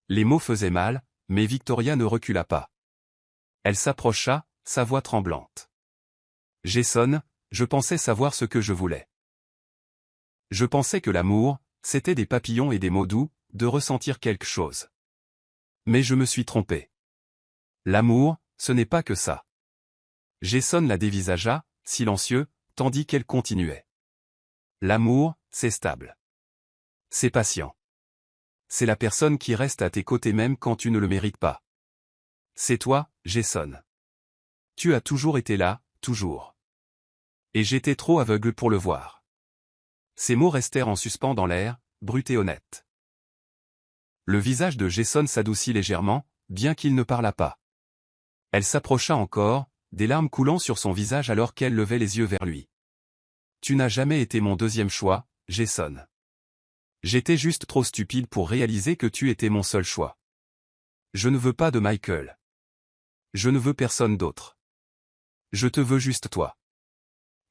Les mots faisaient mal, mais Victoria ne recula pas. Elle s'approcha, sa voix tremblante. « Jason, je pensais savoir ce que je voulais. Je pensais que l'amour, c'était des papillons et des mots doux, de ressentir quelque chose. Mais je me suis trompé. L'amour, ce n'est pas que ça. » Jason la dévisagea, silencieux, tandis qu'elle continuait. « L'amour, c'est stable. C'est patient. C'est la personne qui reste à tes côtés même quand tu ne le mérites pas. C'est toi, Jason. Tu as toujours été là, toujours. Et j'étais trop aveugle pour le voir. » Ces mots restèrent en suspens dans l'air, bruts et honnêtes. Le visage de Jason s'adoucit légèrement, bien qu'il ne parlât pas. Elle s'approcha encore, des larmes coulant sur son visage alors qu'elle levait les yeux vers lui. « Tu n'as jamais été mon deuxième choix, Jason. J'étais juste trop stupide pour réaliser que tu étais mon seul choix. Je ne veux pas de Michael. Je ne veux personne d'autre. Je te veux juste toi. »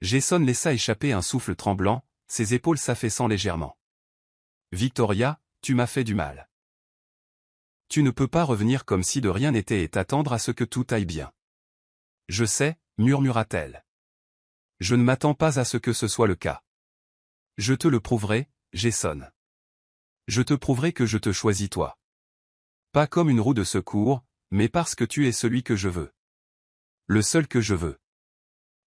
Jason laissa échapper un souffle tremblant, ses épaules s'affaissant légèrement. « Victoria, tu m'as fait du mal. Tu ne peux pas revenir comme si de rien n'était et t'attendre à ce que tout aille bien. »« Je sais, » murmura-t-elle. « Je ne m'attends pas à ce que ce soit le cas. Je te le prouverai, Jason. Je te prouverai que je te choisis toi. Pas comme une roue de secours, mais parce que tu es celui que je veux. Le seul que je veux. »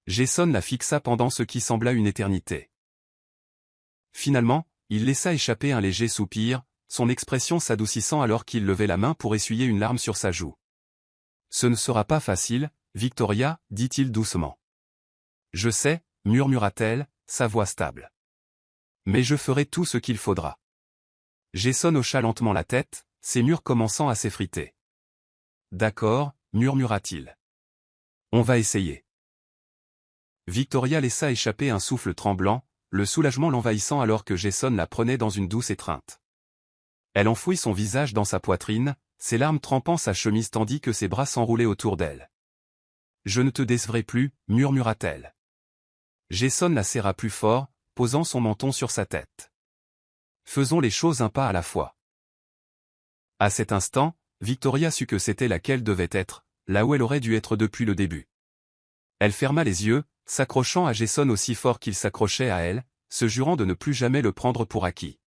Jason la fixa pendant ce qui sembla une éternité. Finalement, il laissa échapper un léger soupir, son expression s'adoucissant alors qu'il levait la main pour essuyer une larme sur sa joue. « Ce ne sera pas facile, Victoria, dit-il doucement. « Je sais, murmura-t-elle, sa voix stable. Mais je ferai tout ce qu'il faudra. » Jason hocha lentement la tête, ses murs commençant à s'effriter. « D'accord, murmura-t-il. On va essayer. » Victoria laissa échapper un souffle tremblant, le soulagement l'envahissant alors que Jason la prenait dans une douce étreinte. Elle enfouit son visage dans sa poitrine, ses larmes trempant sa chemise tandis que ses bras s'enroulaient autour d'elle. « Je ne te décevrai plus, murmura-t-elle. Jason la serra plus fort, posant son menton sur sa tête. « Faisons les choses un pas à la fois. » À cet instant, Victoria sut que c'était là qu'elle devait être, là où elle aurait dû être depuis le début. Elle ferma les yeux, s'accrochant à Jason aussi fort qu'il s'accrochait à elle, se jurant de ne plus jamais le prendre pour acquis.